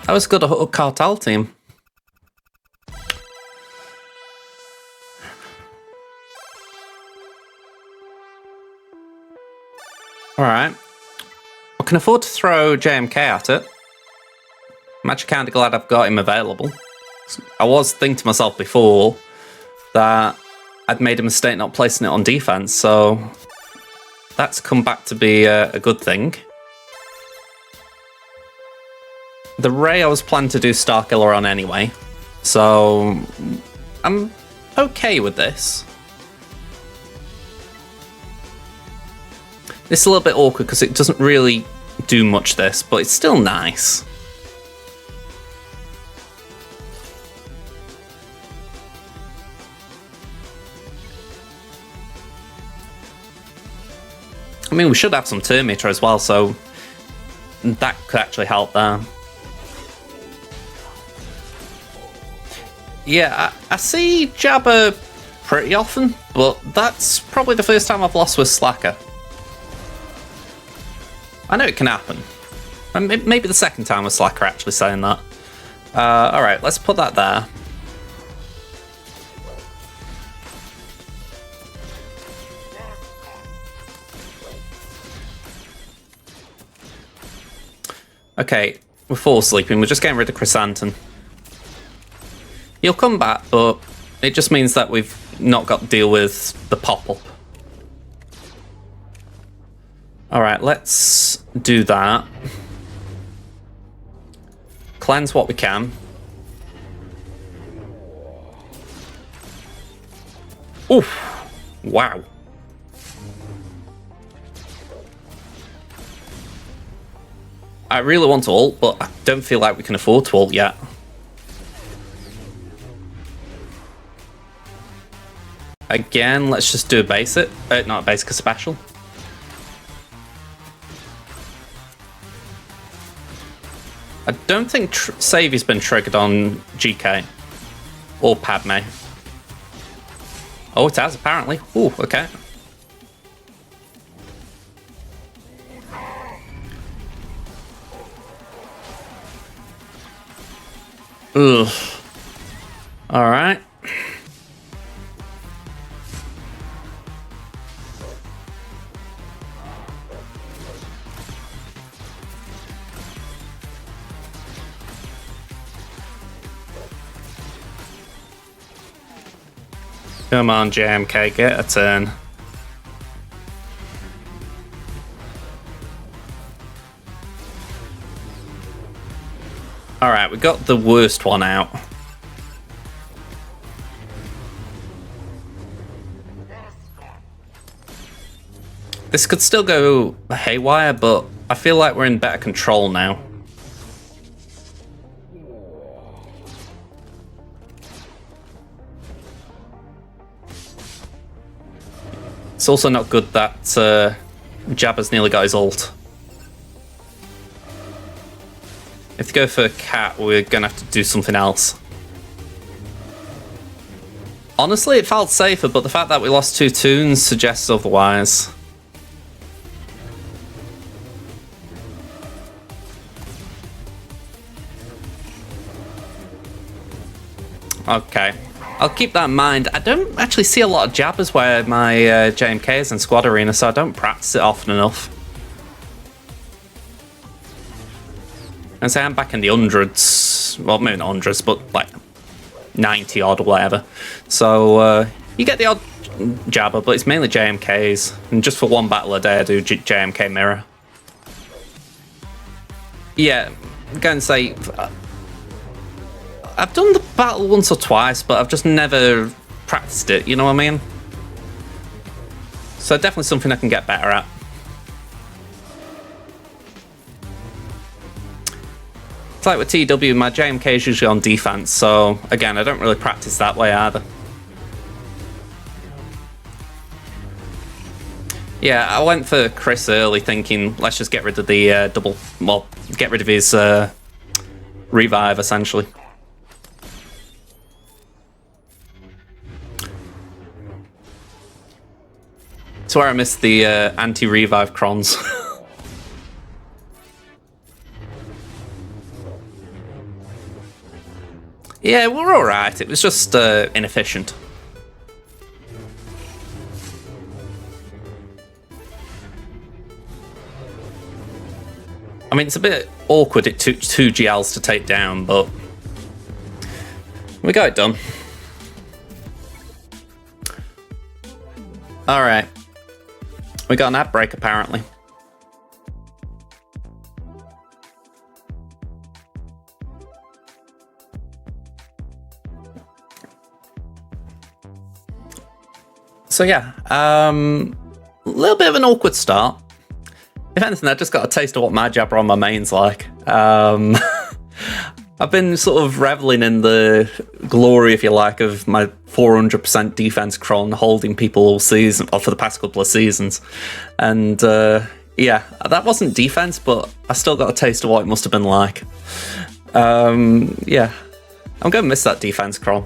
That was good, a cartel team. Alright. I can afford to throw JMK at it. I'm actually kind of glad I've got him available. I was thinking to myself before that I'd made a mistake not placing it on defense, so that's come back to be a good thing. The Ray I was planning to do Starkiller on anyway, so I'm okay with this. This is a little bit awkward because it doesn't really do much this, but it's still nice. I mean, we should have some turn meter as well, so that could actually help there. Yeah, I see Jabba pretty often, but that's probably the first time I've lost with Slacker. I know it can happen. And maybe the second time with Slacker actually saying that. Alright, let's put that there. Okay, we're full sleeping. We're just getting rid of Chrysanthemum. He'll come back, but it just means that we've not got to deal with the pop-up. Alright, let's do that. Cleanse what we can. Oof! Wow. I really want to ult, but I don't feel like we can afford to ult yet. Again, let's just do a basic. Not a basic, a special. I don't think save has been triggered on GK or Padme. Oh, it has apparently. Ooh, okay. Ugh. All right. Come on, JMK, get a turn. Alright, we got the worst one out. This could still go haywire, but I feel like we're in better control now. It's also not good that Jabba's nearly got his ult. If they go for a cat, we're gonna have to do something else. Honestly, it felt safer, but the fact that we lost 2 toons suggests otherwise. Okay, I'll keep that in mind. I don't actually see a lot of Jabbas where my JMK is in Squad Arena, so I don't practice it often enough. And say I'm back in the hundreds, well, maybe not hundreds, but like 90 odd or whatever. So you get the odd Jabba, but it's mainly JMKs. And just for one battle a day, I do JMK mirror. Yeah, I'm going to say I've done the battle once or twice, but I've just never practiced it. You know what I mean? So definitely something I can get better at. It's like with TW, my JMK is usually on defense, so again, I don't really practice that way either. Yeah, I went for Chris early thinking, let's just get rid of the double, well, get rid of his revive, essentially. That's where I missed the anti-revive crons. Yeah, we're alright. It was just inefficient. I mean, it's a bit awkward it took 2 GLs to take down, but we got it done. Alright. We got an ad break, apparently. So yeah, a little bit of an awkward start. If anything, I just got a taste of what my Jabber on my main's like. I've been sort of reveling in the glory, if you like, of my 400% defense cron holding people all season, or for the past couple of seasons. And yeah, that wasn't defense, but I still got a taste of what it must have been like. Yeah, I'm going to miss that defense cron.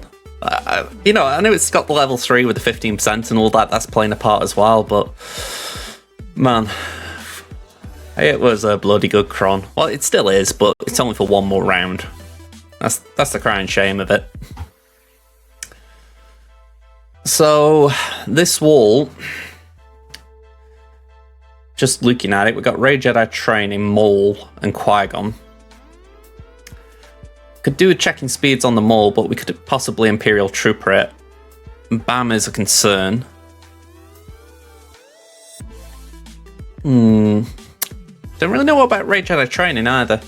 You know, I know it's got the level 3 with the 15% and all that, that's playing a part as well, but man, it was a bloody good cron. Well, it still is, but it's only for one more round. That's the crying shame of it. So, this wall, just looking at it, we've got Rey Jedi Training, Maul, and Qui-Gon. Could do with checking speeds on the Maul, but we could possibly Imperial Trooper it. BAM is a concern. Don't really know about Rey Jedi Training either.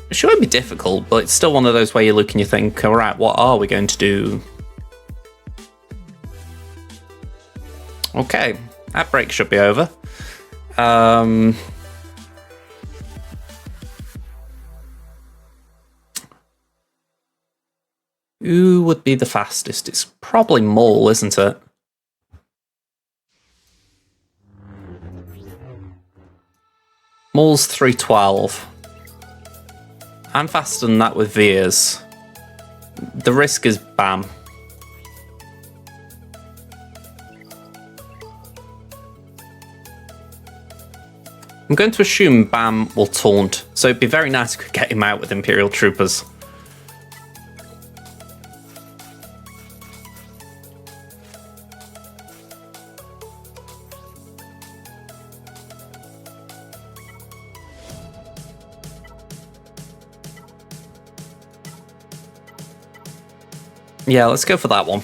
It shouldn't be difficult, but it's still one of those where you look and you think, alright, what are we going to do? Okay, that break should be over. Who would be the fastest? It's probably Maul, isn't it? Maul's 312. I'm faster than that with Veers. The risk is BAM. I'm going to assume BAM will taunt, so it'd be very nice if we could get him out with Imperial Troopers. Yeah, let's go for that one.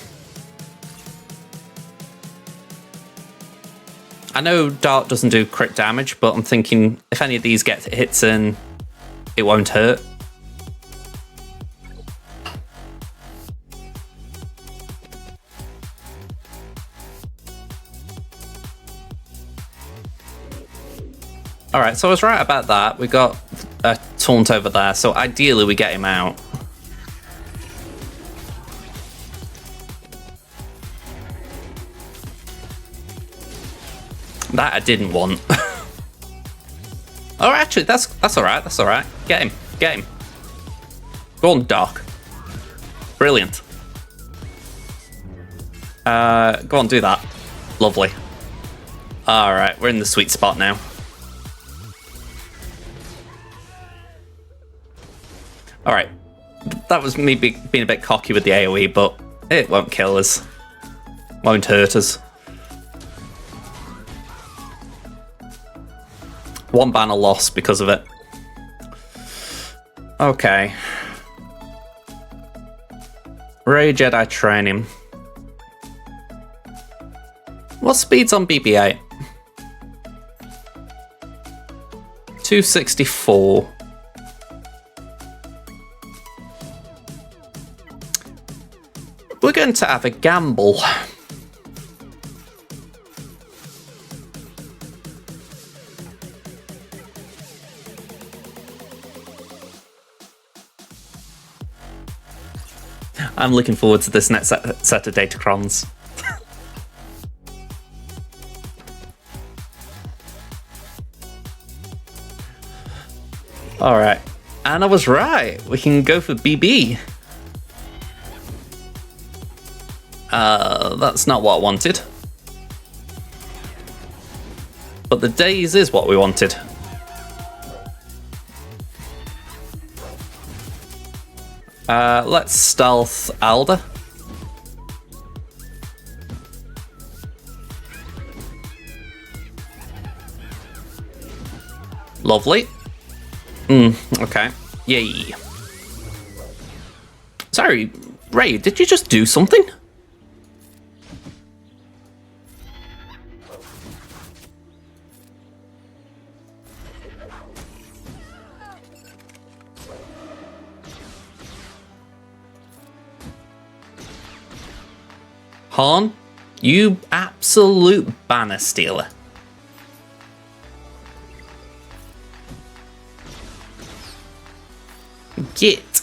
I know Dart doesn't do crit damage, but I'm thinking if any of these get hits in, it won't hurt. Alright, so I was right about that. We got a taunt over there, so ideally we get him out. That I didn't want. Oh, actually, that's alright, that's alright. Get him, get him. Go on, Doc. Brilliant. Go on, do that. Lovely. Alright, we're in the sweet spot now. Alright. That was me being a bit cocky with the AoE, but it won't kill us. Won't hurt us. One banner lost because of it. Okay. Ray Jedi training. What speed's on BB-8? 264. We're going to have a gamble. I'm looking forward to this next set of Datacrons. Alright, and I was right. We can go for BB. That's not what I wanted. But the days is what we wanted. Let's stealth Alda. Lovely. Okay. Yay. Sorry, Ray, did you just do something? Han, you absolute banner stealer. Get.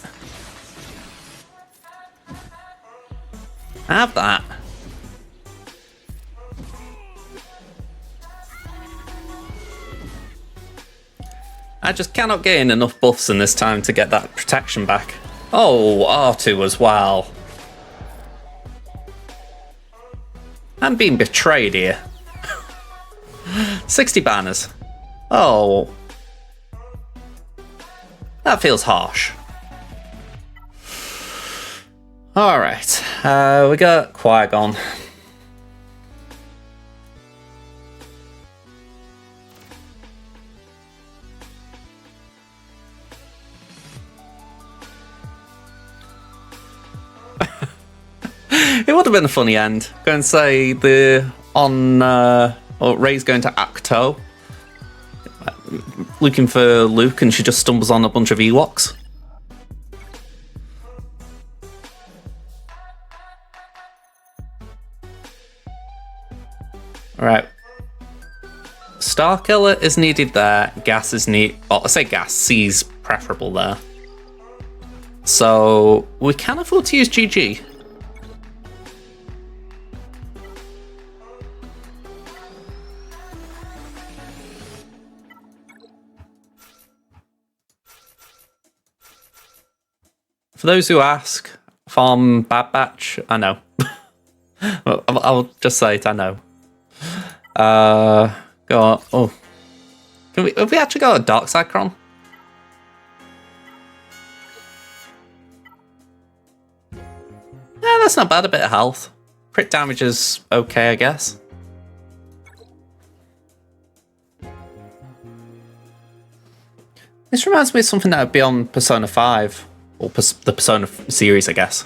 Have that. I just cannot gain enough buffs in this time to get that protection back. Oh, R2 as well. I'm being betrayed here. 60 banners. Oh. That feels harsh. Alright. We got Qui-Gon. It would have been a funny end. Go and say Rey's going to Acto, looking for Luke, and she just stumbles on a bunch of Ewoks. Alright. Starkiller is needed there. Gas is needed. Oh, I say gas. C's preferable there. So we can afford to use GG. For those who ask, farm Bad Batch, I know. I'll just say it, I know. Go on. Oh. Have we actually got a Dark Side Cron? Yeah, that's not bad, a bit of health. Crit damage is okay, I guess. This reminds me of something that would be on Persona 5. Or the Persona series, I guess.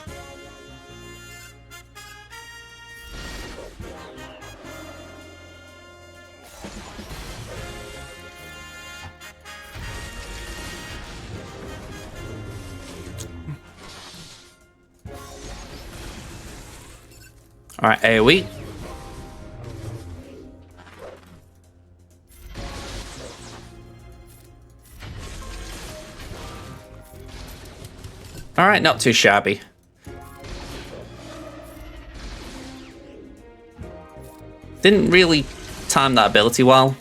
Alright, AoE. Alright, not too shabby. Didn't really time that ability well.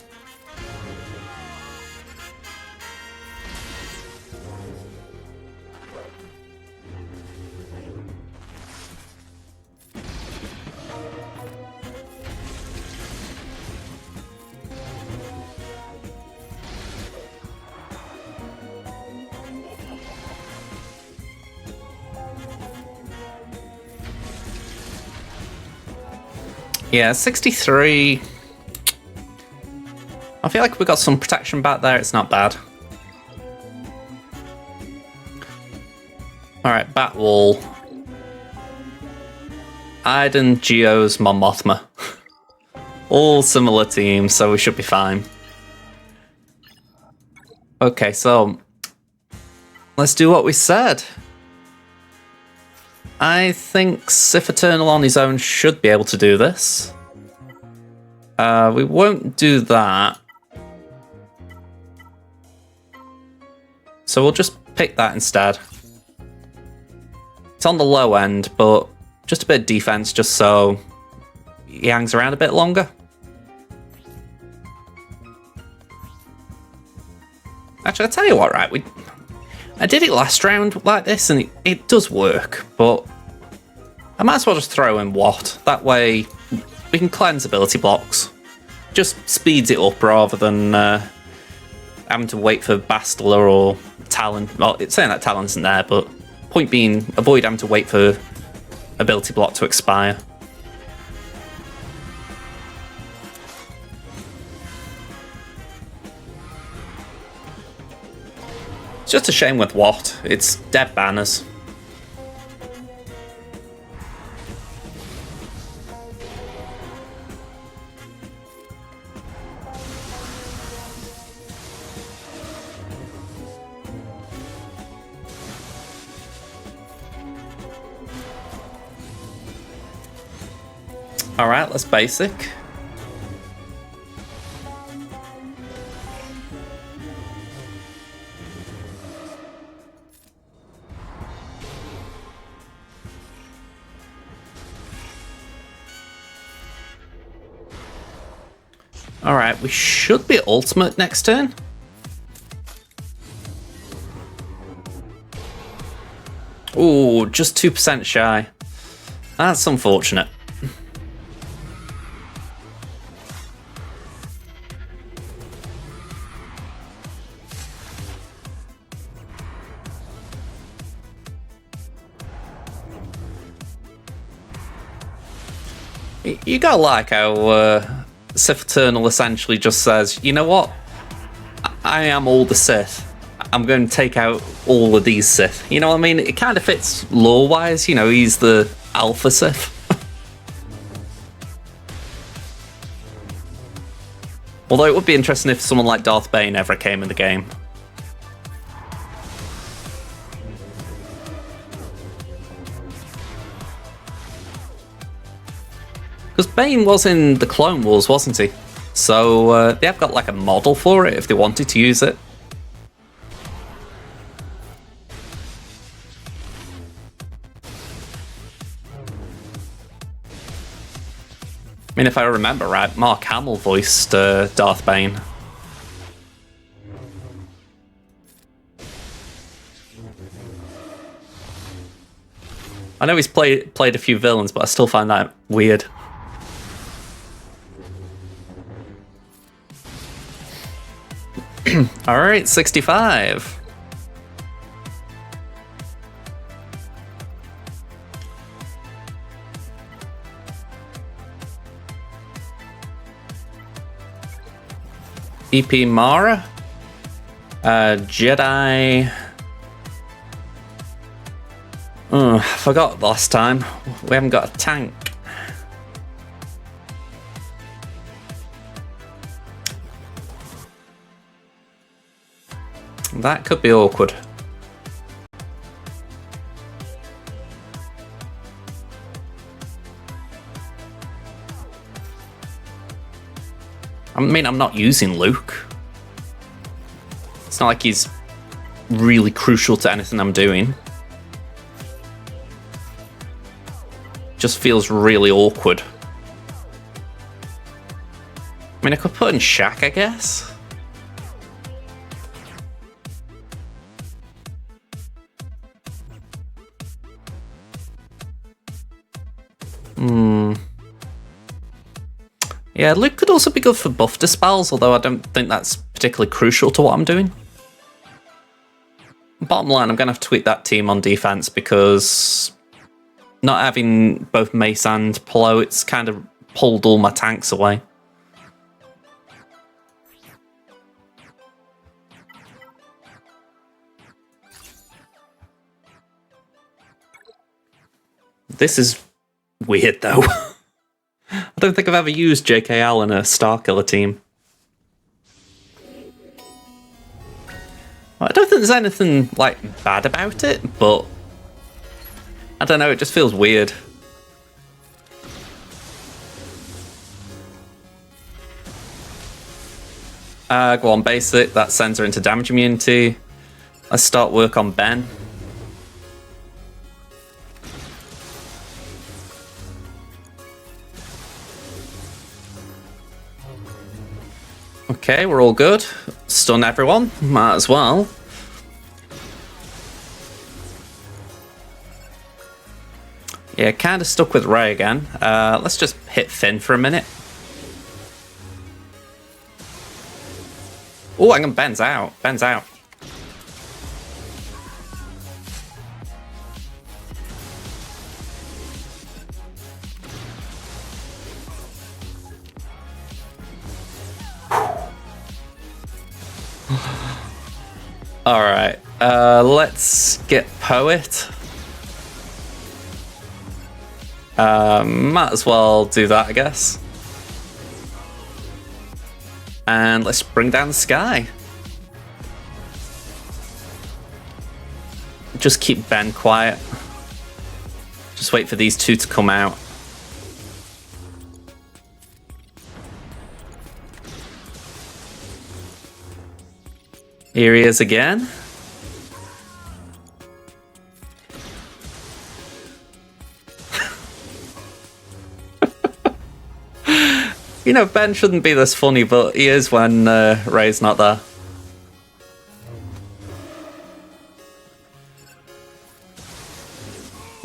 Yeah, 63. I feel like we got some protection back there. It's not bad. Alright, Bat Wall. Iden, Geo's, Mon Mothma. All similar teams, so we should be fine. Okay, so let's do what we said. I think Sith Eternal on his own should be able to do this. We won't do that. So we'll just pick that instead. It's on the low end, but just a bit of defense just so he hangs around a bit longer. Actually, I'll tell you what, right? I did it last round like this, and it does work, but I might as well just throw in Watt. That way, we can cleanse ability blocks. Just speeds it up rather than having to wait for Bastila or Talon. Well, it's saying that Talon isn't there, but point being, avoid having to wait for ability block to expire. It's just a shame with Watt. It's dead banners. Alright, let's basic. Alright, we should be ultimate next turn. Ooh, just 2% shy. That's unfortunate. You gotta like how Sith Eternal essentially just says, you know what? I am all the Sith. I'm going to take out all of these Sith. You know what I mean? It kind of fits lore-wise. You know, he's the Alpha Sith. Although it would be interesting if someone like Darth Bane ever came in the game. Because Bane was in the Clone Wars, wasn't he? So they have got like a model for it if they wanted to use it. I mean, if I remember right, Mark Hamill voiced Darth Bane. I know he's played a few villains, but I still find that weird. Alright, 65. EP Mara. Jedi. I forgot last time. We haven't got a tank. That could be awkward. I mean, I'm not using Luke. It's not like he's really crucial to anything I'm doing. Just feels really awkward. I mean, I could put in Shaq, I guess. Yeah, Luke could also be good for buff dispels, although I don't think that's particularly crucial to what I'm doing. Bottom line, I'm going to have to tweak that team on defense because not having both Mace and Plo, it's kind of pulled all my tanks away. This is weird, though. I don't think I've ever used JKL in a Starkiller team. I don't think there's anything, like, bad about it, but I don't know, it just feels weird. Go on, basic, that sends her into damage immunity. Let's start work on Ben. Okay, we're all good. Stun everyone, might as well. Yeah, kind of stuck with Ray again. Let's just hit Finn for a minute. Oh, hang on, Ben's out. Ben's out. Alright, let's get Poet. Might as well do that, I guess. And let's bring down the Sky. Just keep Ben quiet. Just wait for these two to come out. Here he is again. You know, Ben shouldn't be this funny, but he is when Ray's not there.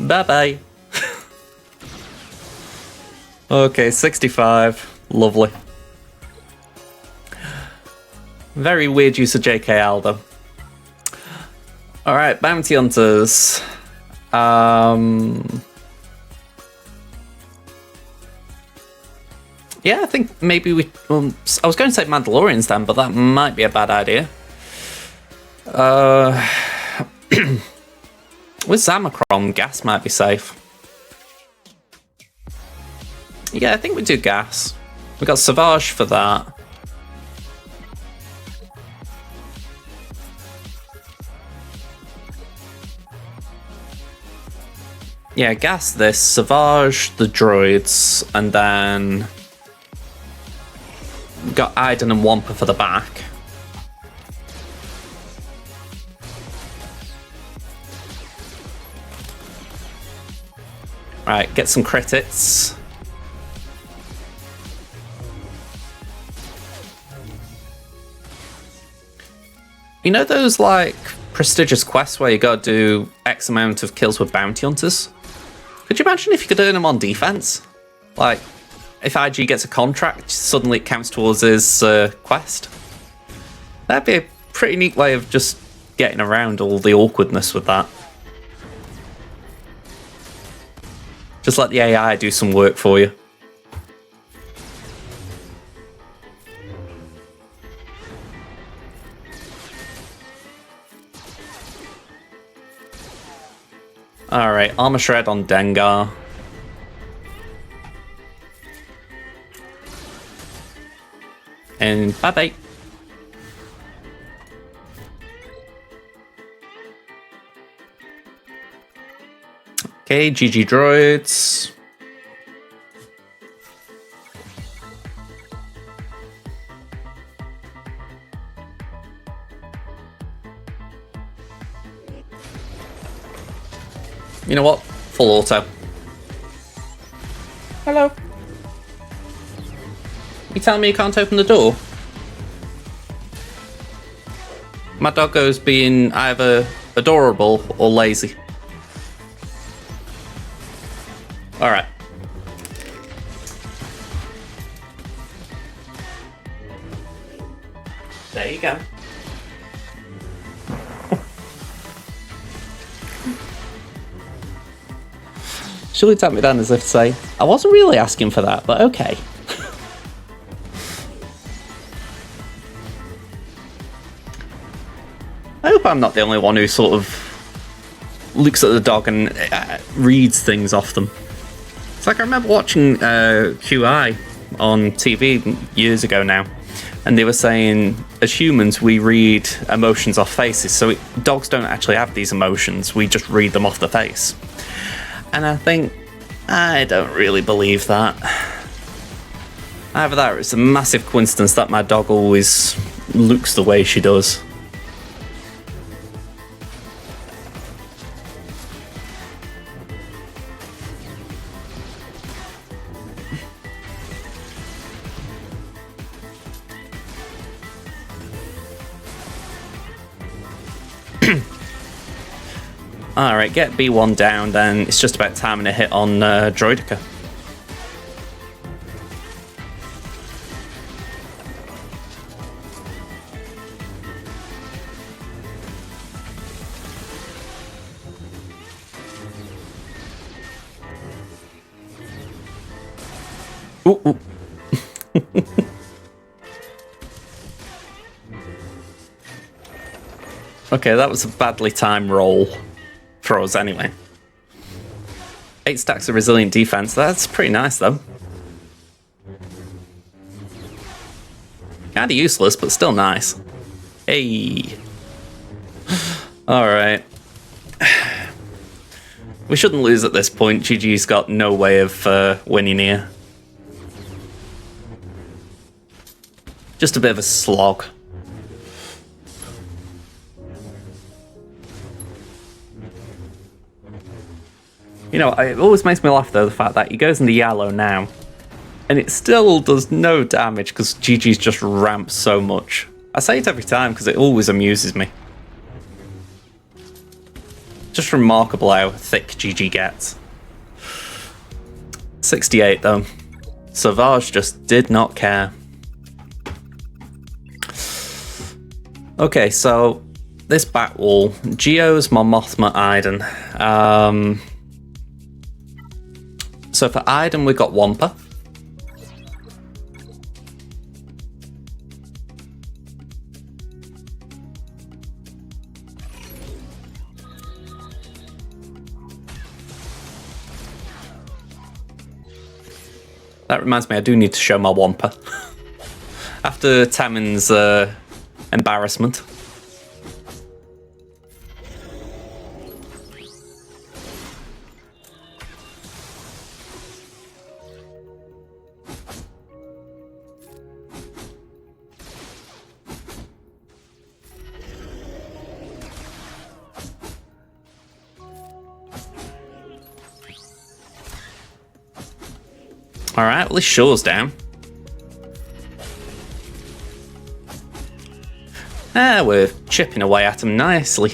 Bye-bye. Okay, 65. Lovely. Very weird use of JKL, though. Alright, Bounty Hunters. Yeah, I think maybe we... I was going to say Mandalorians then, but that might be a bad idea. With Zamacron, gas might be safe. Yeah, I think we do gas. We got Savage for that. Yeah, gas this, Savage, the droids, and then got Iden and Wampa for the back. Right, get some credits. You know those, like, prestigious quests where you gotta do X amount of kills with bounty hunters? Could you imagine if you could earn them on defense? Like, if IG gets a contract, suddenly it counts towards his quest. That'd be a pretty neat way of just getting around all the awkwardness with that. Just let the AI do some work for you. Alright, Armor Shred on Dengar. And bye-bye. Okay, GG droids. You know what? Full auto. Hello. You telling me you can't open the door? My doggo's being either adorable or lazy. Alright. There you go. She looked at me then as if to say, I wasn't really asking for that, but okay. I hope I'm not the only one who sort of looks at the dog and reads things off them. It's like I remember watching QI on TV years ago now, and they were saying, as humans, we read emotions off faces, so dogs don't actually have these emotions, we just read them off the face. And I think, I don't really believe that. Either that or it's a massive coincidence that my dog always looks the way she does. Alright, get B1 down, then it's just about timing a hit on Droidica. Ooh, ooh. Okay, that was a badly timed roll. For us anyway. 8 stacks of resilient defense, that's pretty nice though. Kinda useless, but still nice. Hey. Alright. We shouldn't lose at this point. GG's got no way of winning here. Just a bit of a slog. You know, it always makes me laugh though, the fact that he goes into yellow now, and it still does no damage because GG's just ramps so much. I say it every time because it always amuses me. Just remarkable how thick GG gets. 68 though. SWGOH just did not care. Okay, so this back wall, Geo's Mon Mothma Iden. So for Iden, we've got Wampa. That reminds me, I do need to show my Wampa. After Temmin's embarrassment. Alright, well this Shaw's down. We're chipping away at him nicely.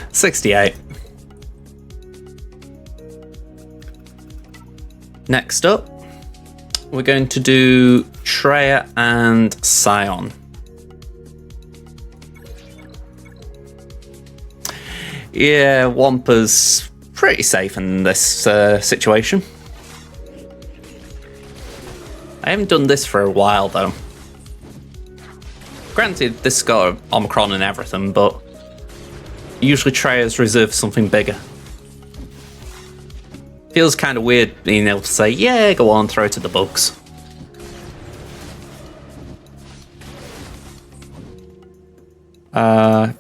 $68. Next up, we're going to do Treya and Scion. Yeah, Wampa's pretty safe in this situation. I haven't done this for a while though. Granted, this has got Omicron and everything, but usually Treya's reserved for something bigger. Feels kind of weird being able to say, yeah, go on, throw it to the bugs.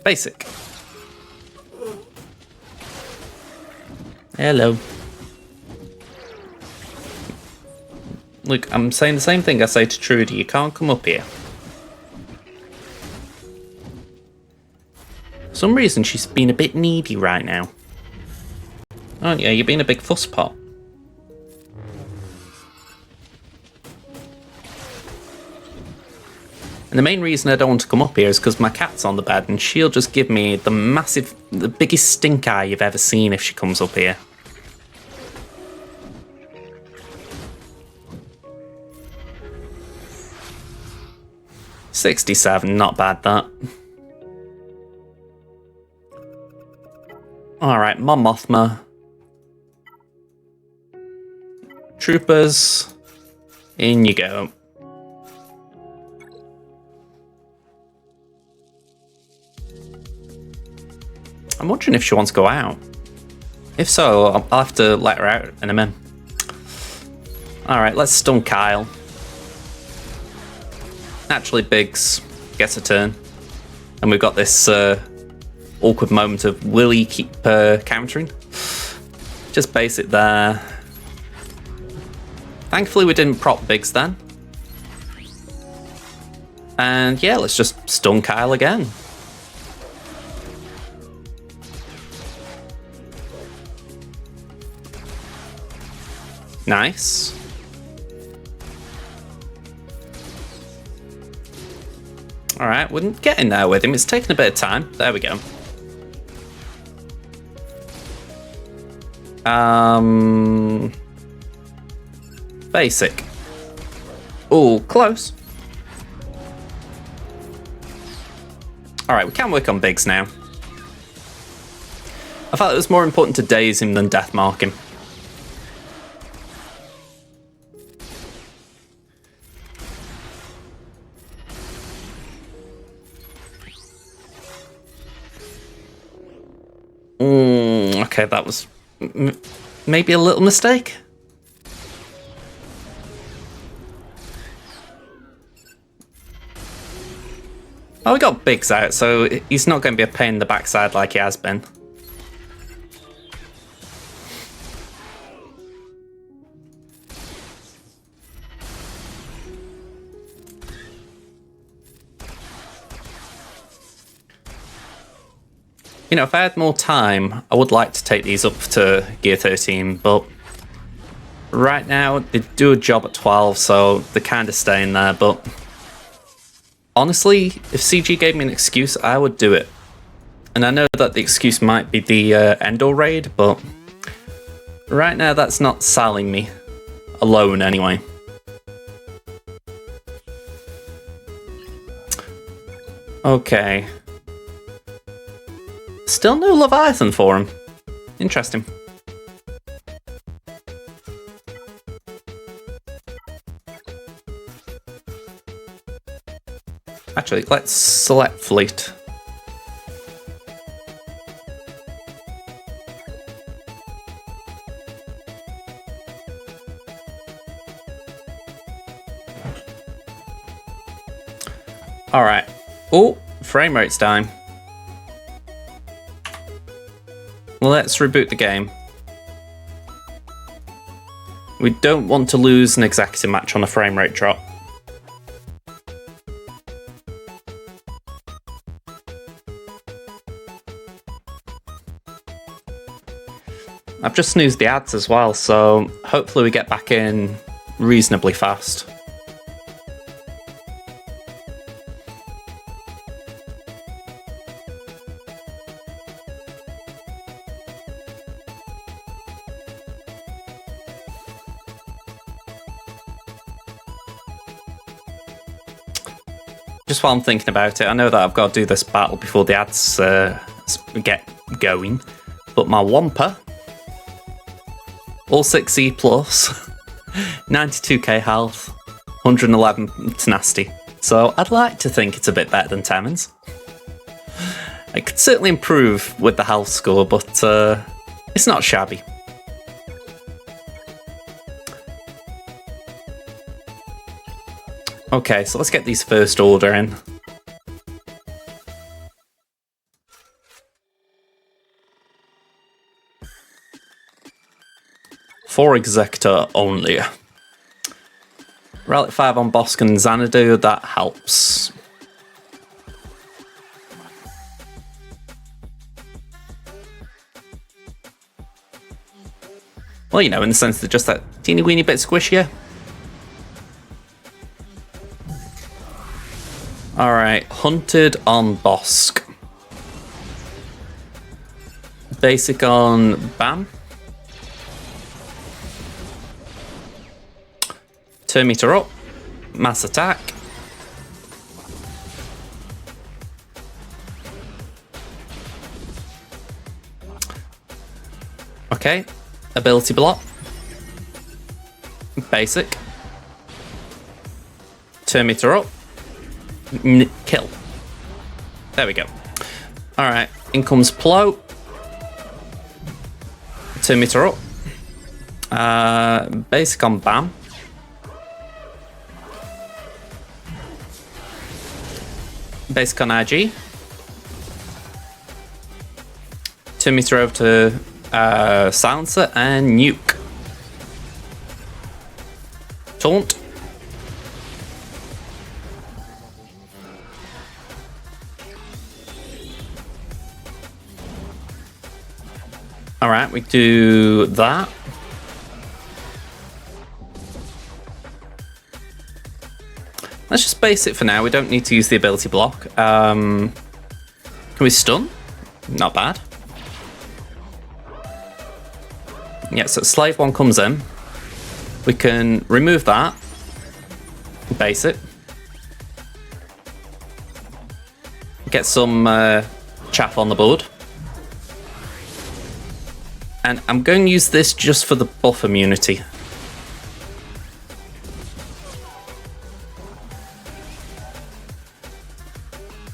Basic. Look, I'm saying the same thing I say to Trudy. You can't come up here. For some reason, she's been a bit needy right now. Oh yeah, you're being a big fusspot. And the main reason I don't want to come up here is because my cat's on the bed and she'll just give me the biggest stink eye you've ever seen if she comes up here. $67, not bad that. Alright, Mon Mothma. Troopers. In you go. I'm wondering if she wants to go out. If so, I'll have to let her out in a minute. Alright, let's stun Kyle. Naturally, Biggs gets a turn. And we've got this awkward moment of, will he keep countering? Just base it there. Thankfully, we didn't prop Biggs then. And yeah, let's just stun Kyle again. Nice. Alright, we're getting there with him. It's taking a bit of time. There we go. Basic. Oh, close. Alright, we can work on Biggs now. I felt it was more important to daze him than deathmark him. Okay, that was maybe a little mistake. Oh, we got Biggs out, so he's not going to be a pain in the backside like he has been. You know, if I had more time, I would like to take these up to Gear 13, but right now they do a job at 12, so they're kind of staying there, but honestly, if CG gave me an excuse, I would do it. And I know that the excuse might be the Endor raid, but right now that's not selling me. Alone, anyway. Okay. Still no Leviathan for him. Interesting. Actually, let's select fleet. Alright. Oh, frame rate's down. Well, let's reboot the game. We don't want to lose an executive match on a frame rate drop. I've just snoozed the ads as well, so hopefully we get back in reasonably fast. Just while I'm thinking about it, I know that I've got to do this battle before the ads get going, but my Wampa, all 6E plus, 92k health, 111 tenacity. So I'd like to think it's a bit better than Temmin's. It could certainly improve with the health score, but it's not shabby. Okay, so let's get these first order in. For Executor only. Relic 5 on Bosk and Xanadu, that helps. Well, you know, in the sense that just that teeny weeny bit squishier. Alright, Hunted on Bosk. Basic on Bam. Turn meter up. Mass attack. Okay. Ability block. Basic. Turn meter up. Kill. There we go. Alright. In comes Plo. Turn meter up. Basic on Bam. Basic on IG. Turn meter over to Silencer and Nuke. Taunt. Alright, we do that. Let's just base it for now. We don't need to use the ability block. Can we stun? Not bad. Yeah, so Slave 1 comes in. We can remove that. Base it. Get some chaff on the board. And I'm going to use this just for the buff immunity.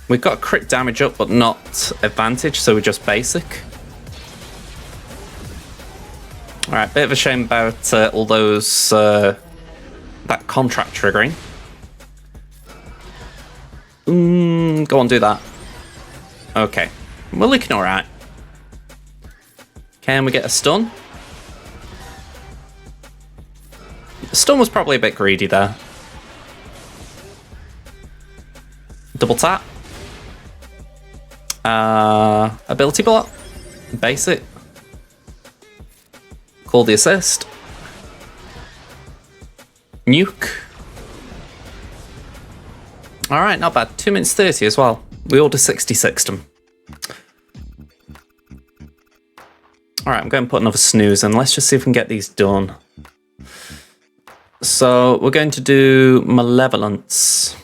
We've got crit damage up, but not advantage, so we're just basic. Alright, bit of a shame about all those, that contract triggering. Go on, do that. Okay, we're looking alright. Can we get a stun? Stun was probably a bit greedy there. Double tap. Ability block. Basic. Call the assist. Nuke. Alright, not bad. 2 minutes 30 as well. We order 66'd them. Alright, I'm going to put another snooze in. Let's just see if we can get these done. So, we're going to do Malevolence.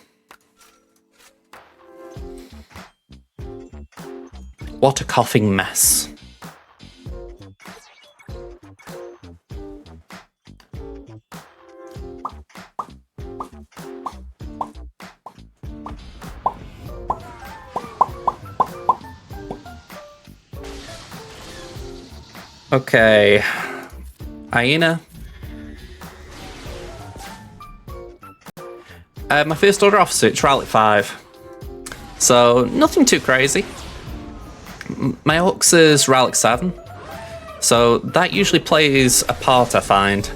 What a coughing mess. Okay, Hyena. My first order officer, it's Relic 5. So, nothing too crazy. My Hux is Relic 7. So, that usually plays a part, I find.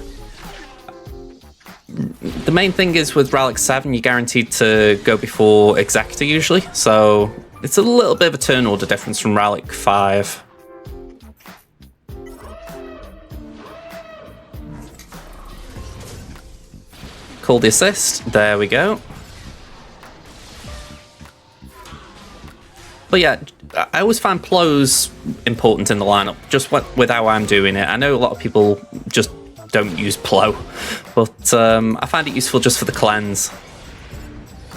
The main thing is with Relic 7, you're guaranteed to go before Executor usually. So, it's a little bit of a turn order difference from Relic 5. Call the assist. There we go. But yeah, I always find Plo's important in the lineup, just with how I'm doing it. I know a lot of people just don't use Plo, but I find it useful just for the cleanse.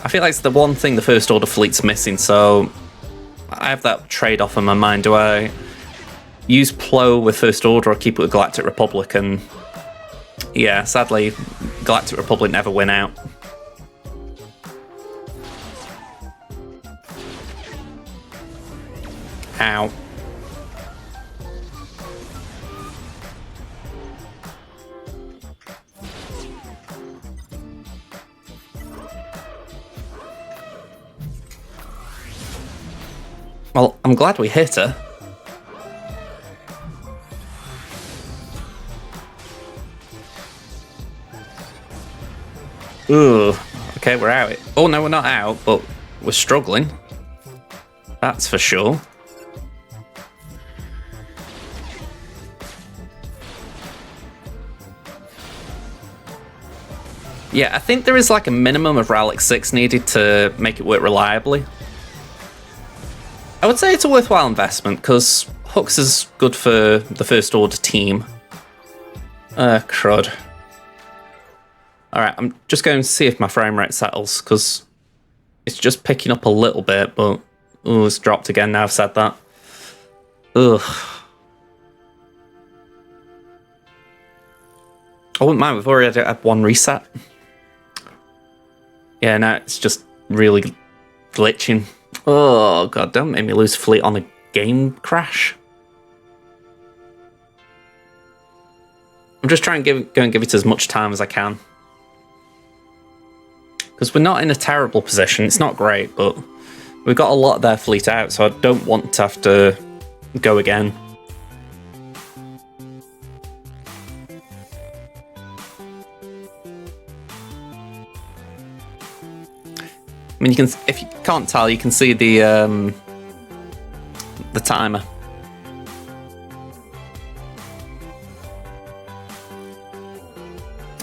I feel like it's the one thing the First Order fleet's missing, so I have that trade-off in my mind. Do I use Plo with First Order or keep it with Galactic Republic? And yeah, sadly, Galactic Republic never win out. Ow. Well, I'm glad we hit her. Ugh. Okay, we're out. Oh no, we're not out, but we're struggling. That's for sure. Yeah, I think there is like a minimum of Relic 6 needed to make it work reliably. I would say it's a worthwhile investment, because Hux is good for the First Order team. Crud. Alright, I'm just going to see if my frame rate settles, because it's just picking up a little bit, but... ooh, it's dropped again now I've said that. Ugh. I wouldn't mind, we've already had one reset. Yeah, now it's just really glitching. Oh god, don't make me lose fleet on a game crash. I'm just trying to go and give it as much time as I can. Because we're not in a terrible position, it's not great, but we've got a lot of their fleet out, so I don't want to have to go again. I mean, you can, if you can't tell, you can see the timer.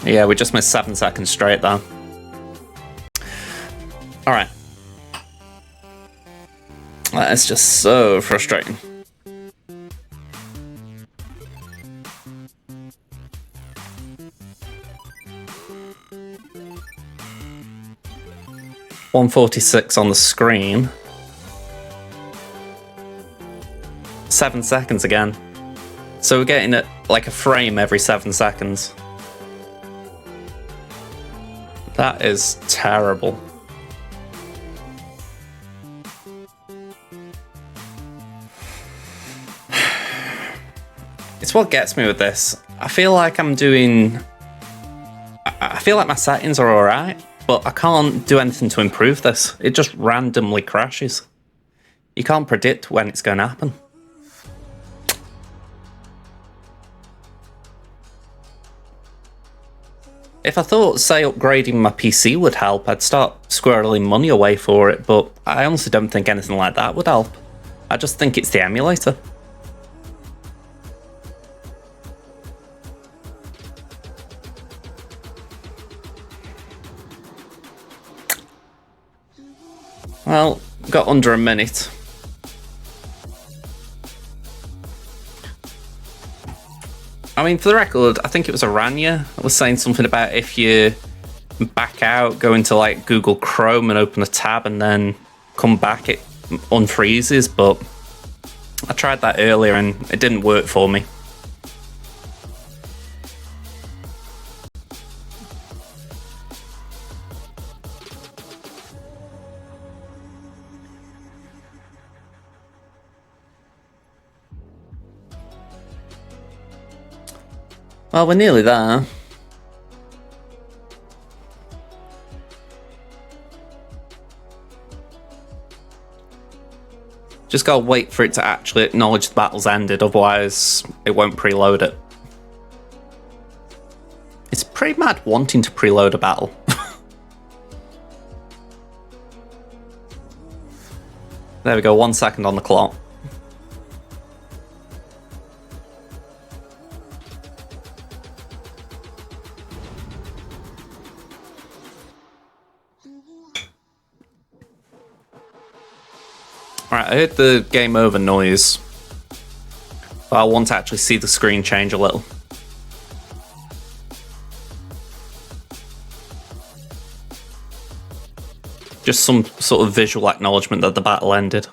Yeah, we just missed 7 seconds straight there. All right. That is just so frustrating. $146 on the screen. 7 seconds again. So we're getting it like a frame every 7 seconds. That is terrible. It's what gets me with this. I feel like I'm doing... I feel like my settings are alright, but I can't do anything to improve this. It just randomly crashes. You can't predict when it's going to happen. If I thought, say, upgrading my PC would help, I'd start squirreling money away for it, but I honestly don't think anything like that would help. I just think it's the emulator. Well, got under a minute. I mean, for the record, I think it was Aranya that was saying something about if you back out, go into like Google Chrome and open a tab and then come back, it unfreezes, but I tried that earlier and it didn't work for me. Well, we're nearly there. Just gotta wait for it to actually acknowledge the battle's ended, otherwise it won't preload it. It's pretty mad wanting to preload a battle. There we go, 1 second on the clock. Alright, I heard the game over noise, but I want to actually see the screen change a little. Just some sort of visual acknowledgement that the battle ended.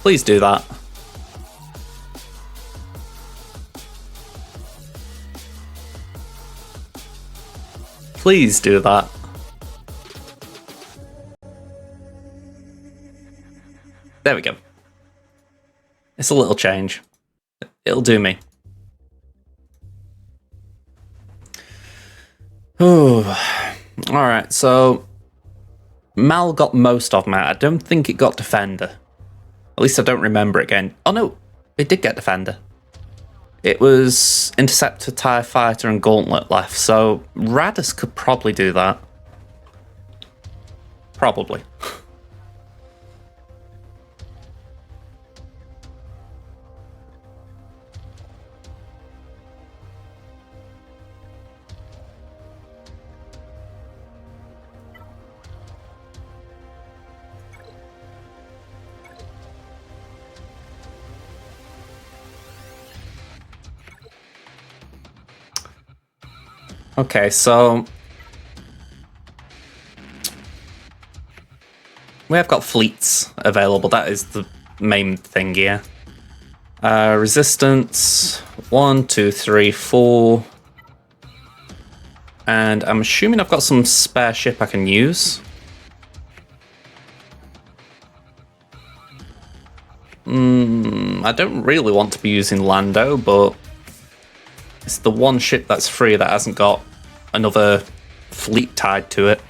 Please do that. Please do that. There we go. It's a little change. It'll do me. Oh, all right. So Mal got most of them out. I don't think it got Defender. At least I don't remember it again. Oh no, it did get Defender. it was Interceptor, TIE Fighter, and Gauntlet left, so Radis could probably do that. Probably. Okay, so we have got fleets available. That is the main thing here. Resistance 1, 2, 3, 4, and I'm assuming I've got some spare ship I can use. I don't really want to be using Lando, but it's the one ship that's free that hasn't got another fleet tied to it.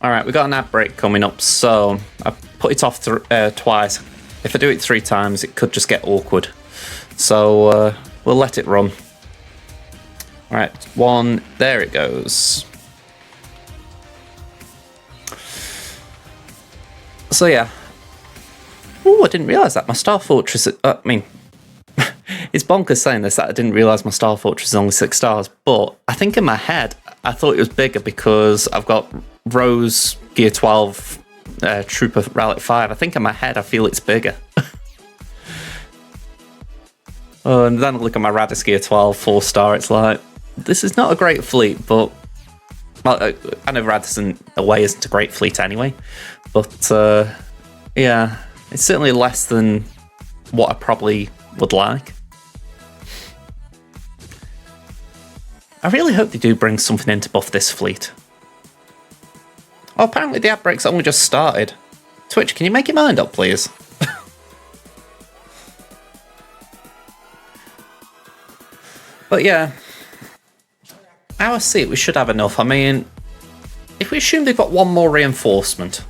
Alright, we got an ad break coming up, so I put it off twice. If I do it 3 times, it could just get awkward. So we'll let it run. Alright, 1, there it goes. So yeah. Ooh, I didn't realise that my Star Fortress... I mean, it's bonkers saying this, that I didn't realise my Star Fortress is only 6 stars, but I think in my head, I thought it was bigger because I've got Rose Gear 12 Trooper Rally 5. I think in my head, I feel it's bigger. Oh, and then I look at my Radis Gear 12 4-star, it's like, this is not a great fleet, but... Well, I know Radis in a way isn't a great fleet anyway, but yeah, it's certainly less than what I probably would like. I really hope they do bring something in to buff this fleet. Oh, apparently the ad break's only just started. Twitch, can you make your mind up, please? But yeah, how I see it, we should have enough. I mean, if we assume they've got one more reinforcement,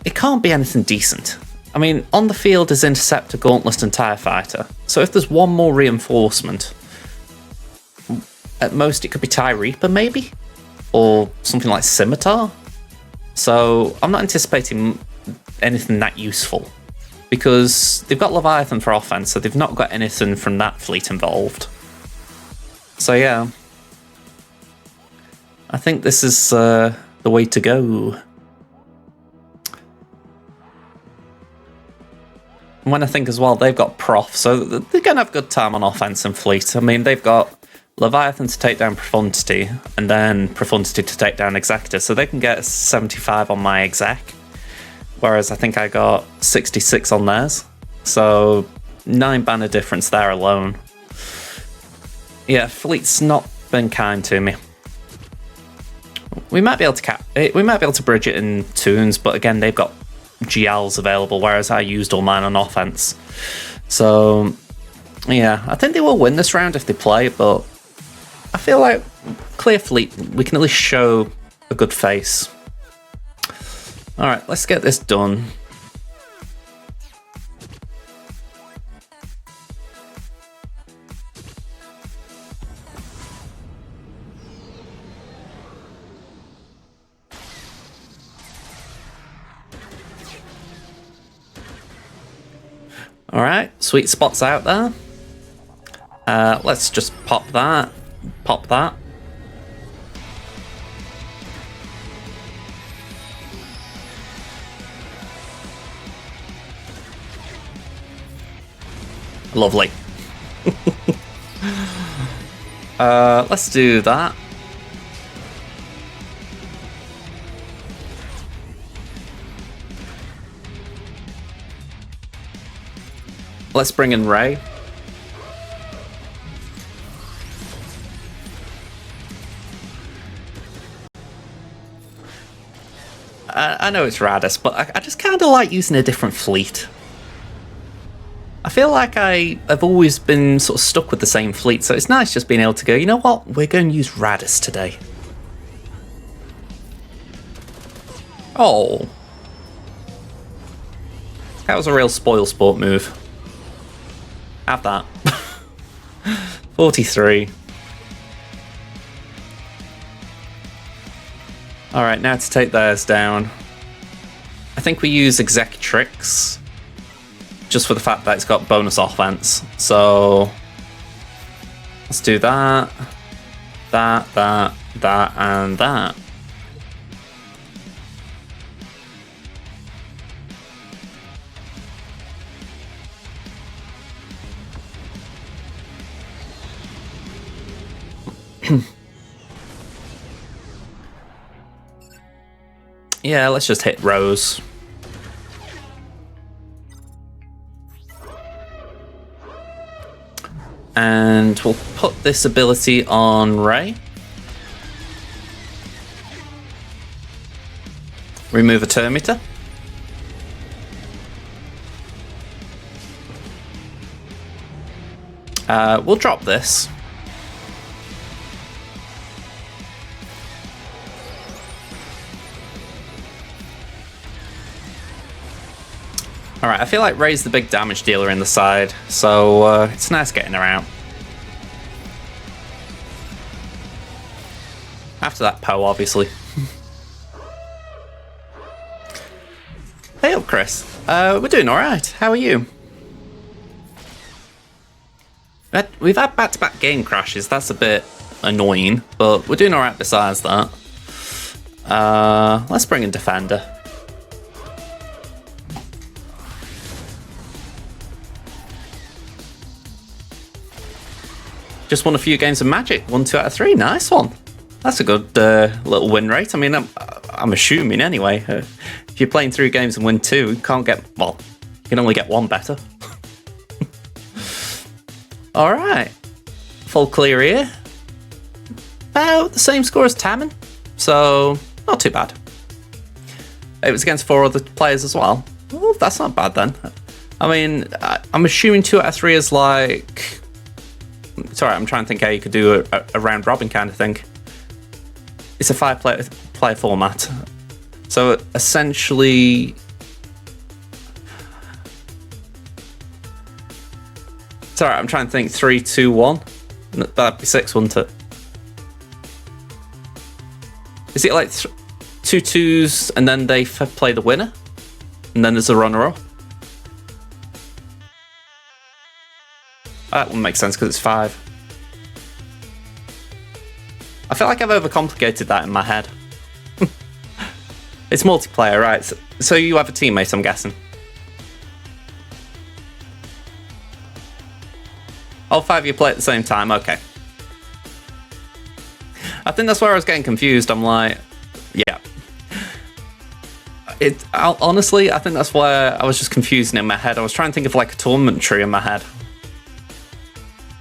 it can't be anything decent. I mean, on the field is Interceptor, Gauntlet, and TIE Fighter. So if there's one more reinforcement, at most it could be TIE Reaper, maybe? Or something like Scimitar? So I'm not anticipating anything that useful. Because they've got Leviathan for offense, so they've not got anything from that fleet involved. So yeah. I think this is the way to go. And when I think as well, they've got Prof, so they're going to have a good time on offense and fleet. I mean, they've got Leviathan to take down Profundity, and then Profundity to take down Executor, so they can get 75 on my Exec. Whereas I think I got 66 on theirs. So 9 banner difference there alone. Yeah, fleet's not been kind to me. We might be able to bridge it in Toons, but again, they've got GLs available, whereas I used all mine on offense. So yeah, I think they will win this round if they play, but I feel like clear fleet, we can at least show a good face. Alright, let's get this done. Alright, sweet spots out there. Let's just pop that. Pop that. Lovely. Let's do that. Let's bring in Ray. I know it's Radis, but I just kind of like using a different fleet. I feel like I have always been sort of stuck with the same fleet, so it's nice just being able to go, you know what, we're going to use Radis today. Oh. That was a real spoil sport move. Have that. 43. Alright, now to take theirs down. I think we use Executrix just for the fact that it's got bonus offense. So let's do that, that, and that. Yeah, let's just hit Rose. And we'll put this ability on Ray. Remove a turn meter. We'll drop this. Alright, I feel like Ray's the big damage dealer in the side, so it's nice getting her out. After that Poe, obviously. Hey up, Chris. We're doing alright. How are you? We've had back-to-back game crashes, that's a bit annoying, but we're doing alright besides that. Let's bring in Defender. Just won a few games of Magic. 1, 2 out of 3. Nice one. That's a good little win rate. I mean, I'm assuming anyway. If you're playing 3 games and win 2, you can't get... Well, you can only get 1 better. Alright. Full clear here. About the same score as Temmin. So, not too bad. It was against 4 other players as well. Oh, that's not bad then. I mean, I'm assuming 2 out of 3 is like... Sorry, I'm trying to think how you could do a round robin kind of thing. It's a 5-player format. So essentially... Sorry, I'm trying to think 3, 2, 1. That'd be 6, wouldn't it? Is it like 2 2s and then they play the winner? And then there's a runner-up? That wouldn't make sense because it's 5. I feel like I've overcomplicated that in my head. It's multiplayer, right? So you have a teammate, I'm guessing. All 5 of you play at the same time, okay. I think that's where I was getting confused. I'm like, yeah. Honestly, I think that's why I was just confusing in my head. I was trying to think of like a tournament tree in my head.